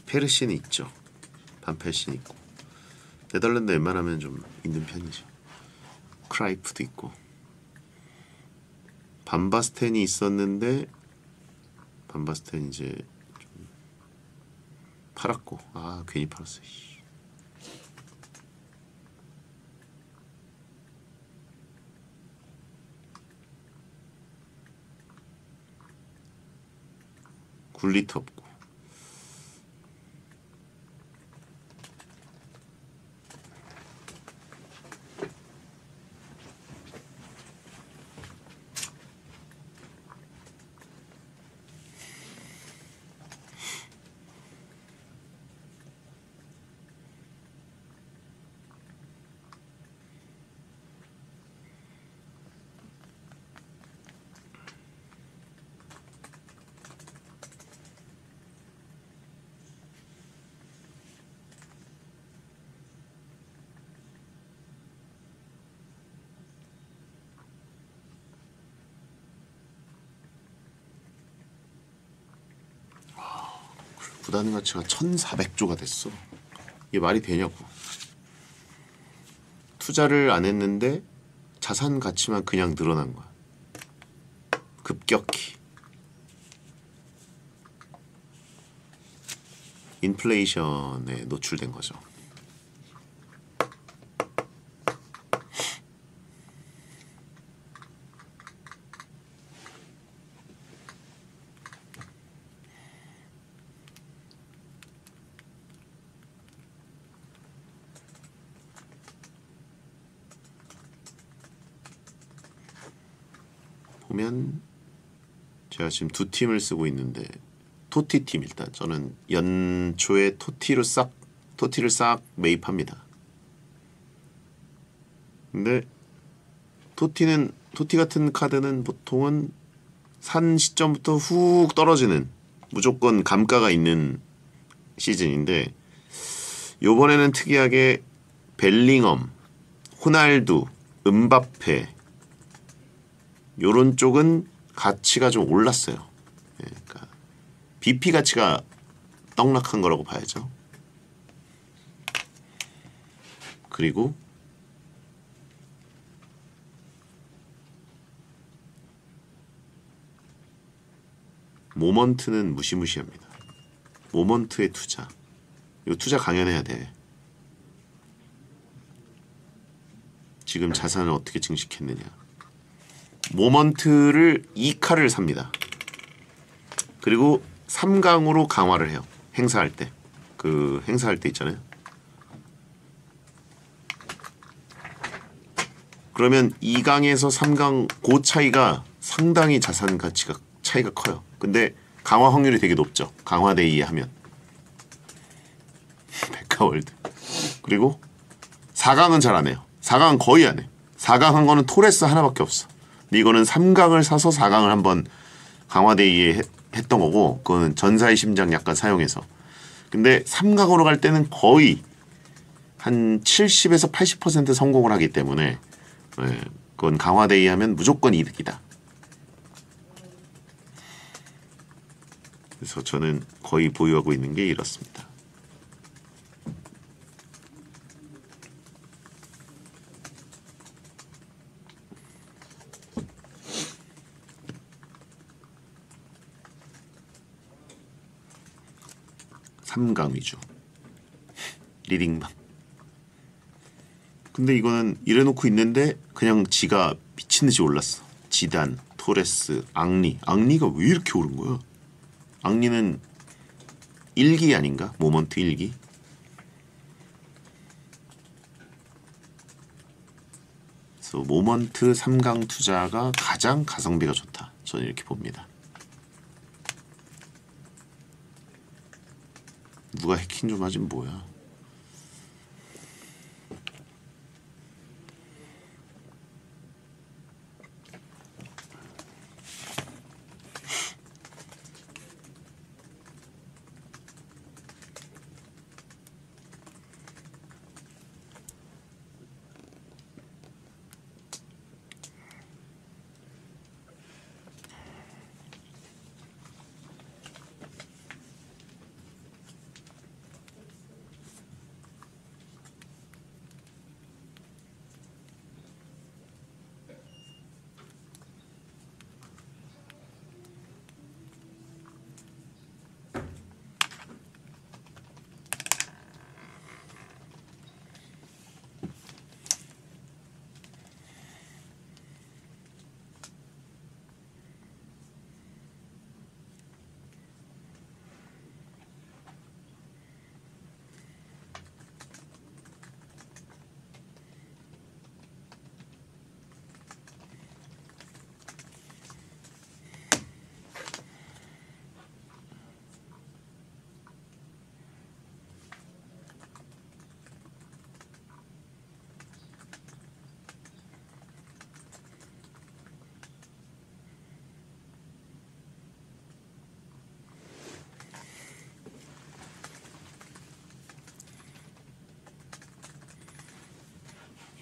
페르시는 있죠. 반펠신 있고 네덜란드 웬만하면 좀 있는 편이죠. 크라이프도 있고 반바스텐이 있었는데 반바스텐 이제 좀 팔았고 아 괜히 팔았어. 굴리트 없고 부담 가치가 1,400조가 됐어. 이게 말이 되냐고. 투자를 안 했는데 자산 가치만 그냥 늘어난 거야. 급격히 인플레이션에 노출된 거죠. 보면 제가 지금 두 팀을 쓰고 있는데 토티 팀 일단 저는 연초에 토티를 싹 매입합니다. 근데 토티 같은 카드는 보통은 산 시점부터 훅 떨어지는 무조건 감가가 있는 시즌인데 요번에는 특이하게 벨링엄, 호날두, 음바페 요런 쪽은 가치가 좀 올랐어요. 예, 그러니까 BP 가치가 떡락한 거라고 봐야죠. 그리고 모먼트는 무시무시합니다. 모먼트의 투자. 이거 투자 강연해야 돼. 지금 자산을 어떻게 증식했느냐. 모먼트를 2카를 삽니다. 그리고 3강으로 강화를 해요. 행사할 때. 그 행사할 때 있잖아요. 그러면 2강에서 3강 그 차이가 상당히 자산 가치가 차이가 커요. 근데 강화 확률이 되게 높죠. 강화데이에 하면. 백화월드. 그리고 4강은 잘 안 해요. 4강은 거의 안 해. 4강 한 거는 토레스 하나밖에 없어. 근데 이거는 3강을 사서 4강을 한번 강화데이에 했던 거고 그거는 전사의 심장 약간 사용해서. 근데 3강으로 갈 때는 거의 한 70에서 80% 성공을 하기 때문에 예, 그건 강화데이 하면 무조건 이득이다. 그래서 저는 거의 보유하고 있는 게 이렇습니다. 삼강 위주 리딩방. 근데 이거는 이래놓고 있는데 그냥 지가 미친듯이 올랐어. 지단, 토레스, 앙리가 왜 이렇게 오른 거야? 앙리는 1기 아닌가? 모먼트 1기? 그래서 모먼트 3강 투자가 가장 가성비가 좋다. 저는 이렇게 봅니다. 누가 해킹 좀 하진 뭐야.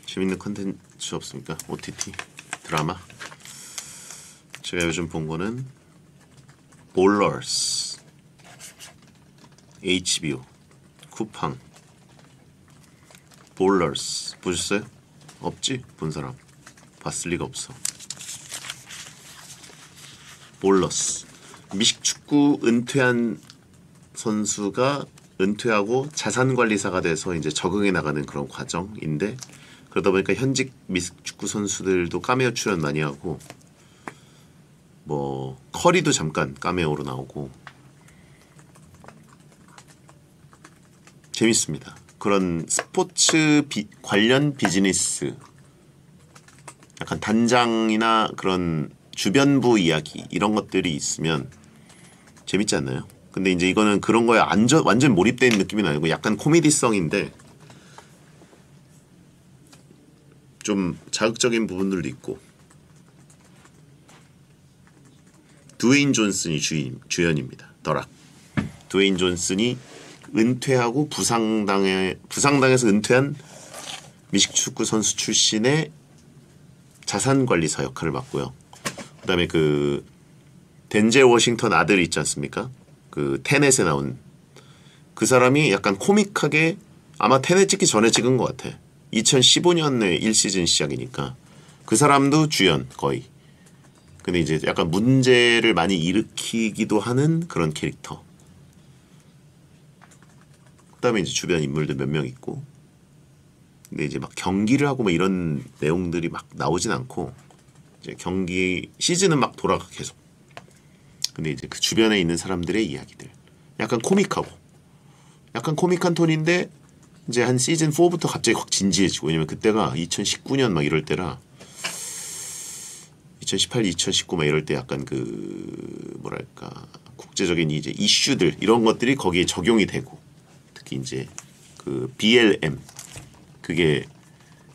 재밌는 컨텐츠 없습니까? OTT 드라마. 제가 요즘 본 거는 볼러스, HBO, 쿠팡. 볼러스 보셨어요? 없지? 본 사람 봤을 리가 없어. 볼러스. 미식축구 은퇴한 선수가 은퇴하고 자산관리사가 돼서 이제 적응해 나가는 그런 과정인데, 그러다 보니까 현직 미식축구 선수들도 카메오 출연 많이 하고, 뭐 커리도 잠깐 카메오로 나오고 재밌습니다. 그런 스포츠 관련 비즈니스, 약간 단장이나 그런 주변부 이야기 이런 것들이 있으면 재밌지 않나요? 근데 이제 이거는 그런 거에 완전 몰입된 느낌이 아니고 약간 코미디성인데 좀 자극적인 부분들도 있고. 드웨인 존슨이 주연입니다. 더락. 드웨인 존슨이 은퇴하고 부상당해서 은퇴한 미식축구 선수 출신의 자산관리사 역할을 맡고요. 그다음에 그 덴젤 워싱턴 아들 있지 않습니까? 그 테넷에 나온 그 사람이 약간 코믹하게 아마 테넷 찍기 전에 찍은 것 같아. 2015년에 1시즌 시작이니까 그 사람도 주연 거의. 근데 이제 약간 문제를 많이 일으키기도 하는 그런 캐릭터. 그다음에 이제 주변 인물들 몇 명 있고. 근데 이제 막 경기를 하고 뭐 이런 내용들이 막 나오진 않고 이제 경기 시즌은 막 돌아가 계속. 근데 이제 그 주변에 있는 사람들의 이야기들. 약간 코믹하고. 약간 코믹한 톤인데 이제 한 시즌 4부터 갑자기 확 진지해지고. 왜냐면 그때가 2019년 막 이럴 때라 2018, 2019 막 이럴 때 약간 그 뭐랄까 국제적인 이제 이슈들 이런 것들이 거기에 적용이 되고 특히 이제 그 BLM 그게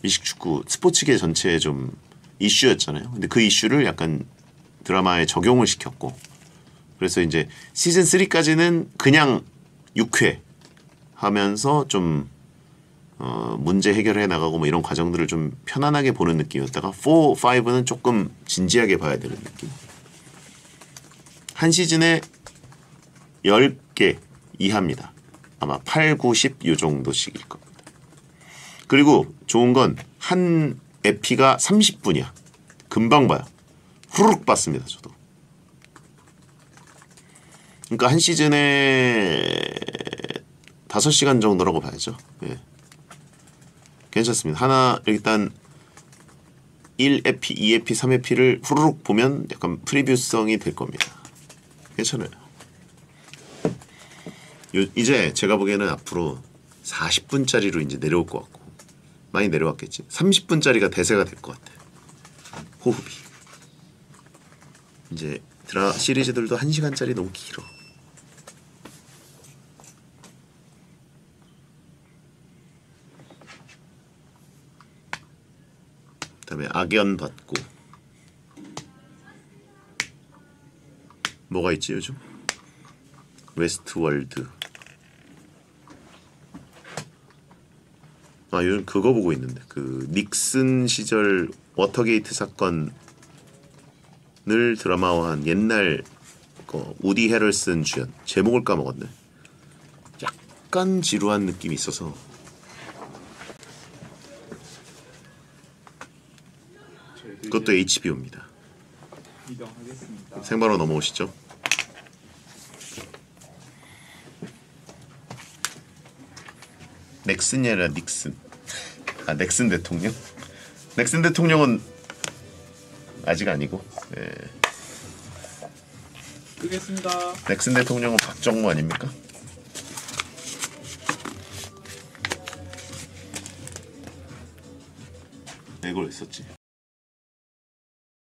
미식축구 스포츠계 전체에 좀 이슈였잖아요. 근데 그 이슈를 약간 드라마에 적용을 시켰고 그래서 이제 시즌 3까지는 그냥 6회 하면서 좀 문제 해결해 나가고 뭐 이런 과정들을 좀 편안하게 보는 느낌이었다가 4, 5는 조금 진지하게 봐야 되는 느낌. 한 시즌에 10개 이하입니다. 아마 8, 9, 10 요 정도씩일 겁니다. 그리고 좋은 건 한 에피가 30분이야. 금방 봐요. 후루룩 봤습니다. 저도. 그러니까 한 시즌에 5시간 정도라고 봐야죠. 예. 괜찮습니다. 하나 일단 1에피, 2에피, 3에피를 후루룩 보면 약간 프리뷰성이 될 겁니다. 괜찮아요. 이제 제가 보기에는 앞으로 40분짜리로 이제 내려올 것 같고 많이 내려왔겠지. 30분짜리가 대세가 될 것 같아. 호흡이. 이제 시리즈들도 1시간짜리 너무 길어. 그다음에 악연 받고 뭐가 있지 요즘? 웨스트월드. 아 요즘 그거 보고 있는데 그 닉슨 시절 워터게이트 사건을 드라마화한 옛날 거 우디 해럴슨 주연. 제목을 까먹었네. 약간 지루한 느낌이 있어서 그것도 HBO입니다. 이동하겠습니다. 생방으로 넘어오시죠. 넥슨이 아니라 닉슨. 아 넥슨 대통령? 넥슨 대통령은 아직 아니고. 예. 끄겠습니다. 넥슨 대통령은 박정무 아닙니까? 이걸 했었지.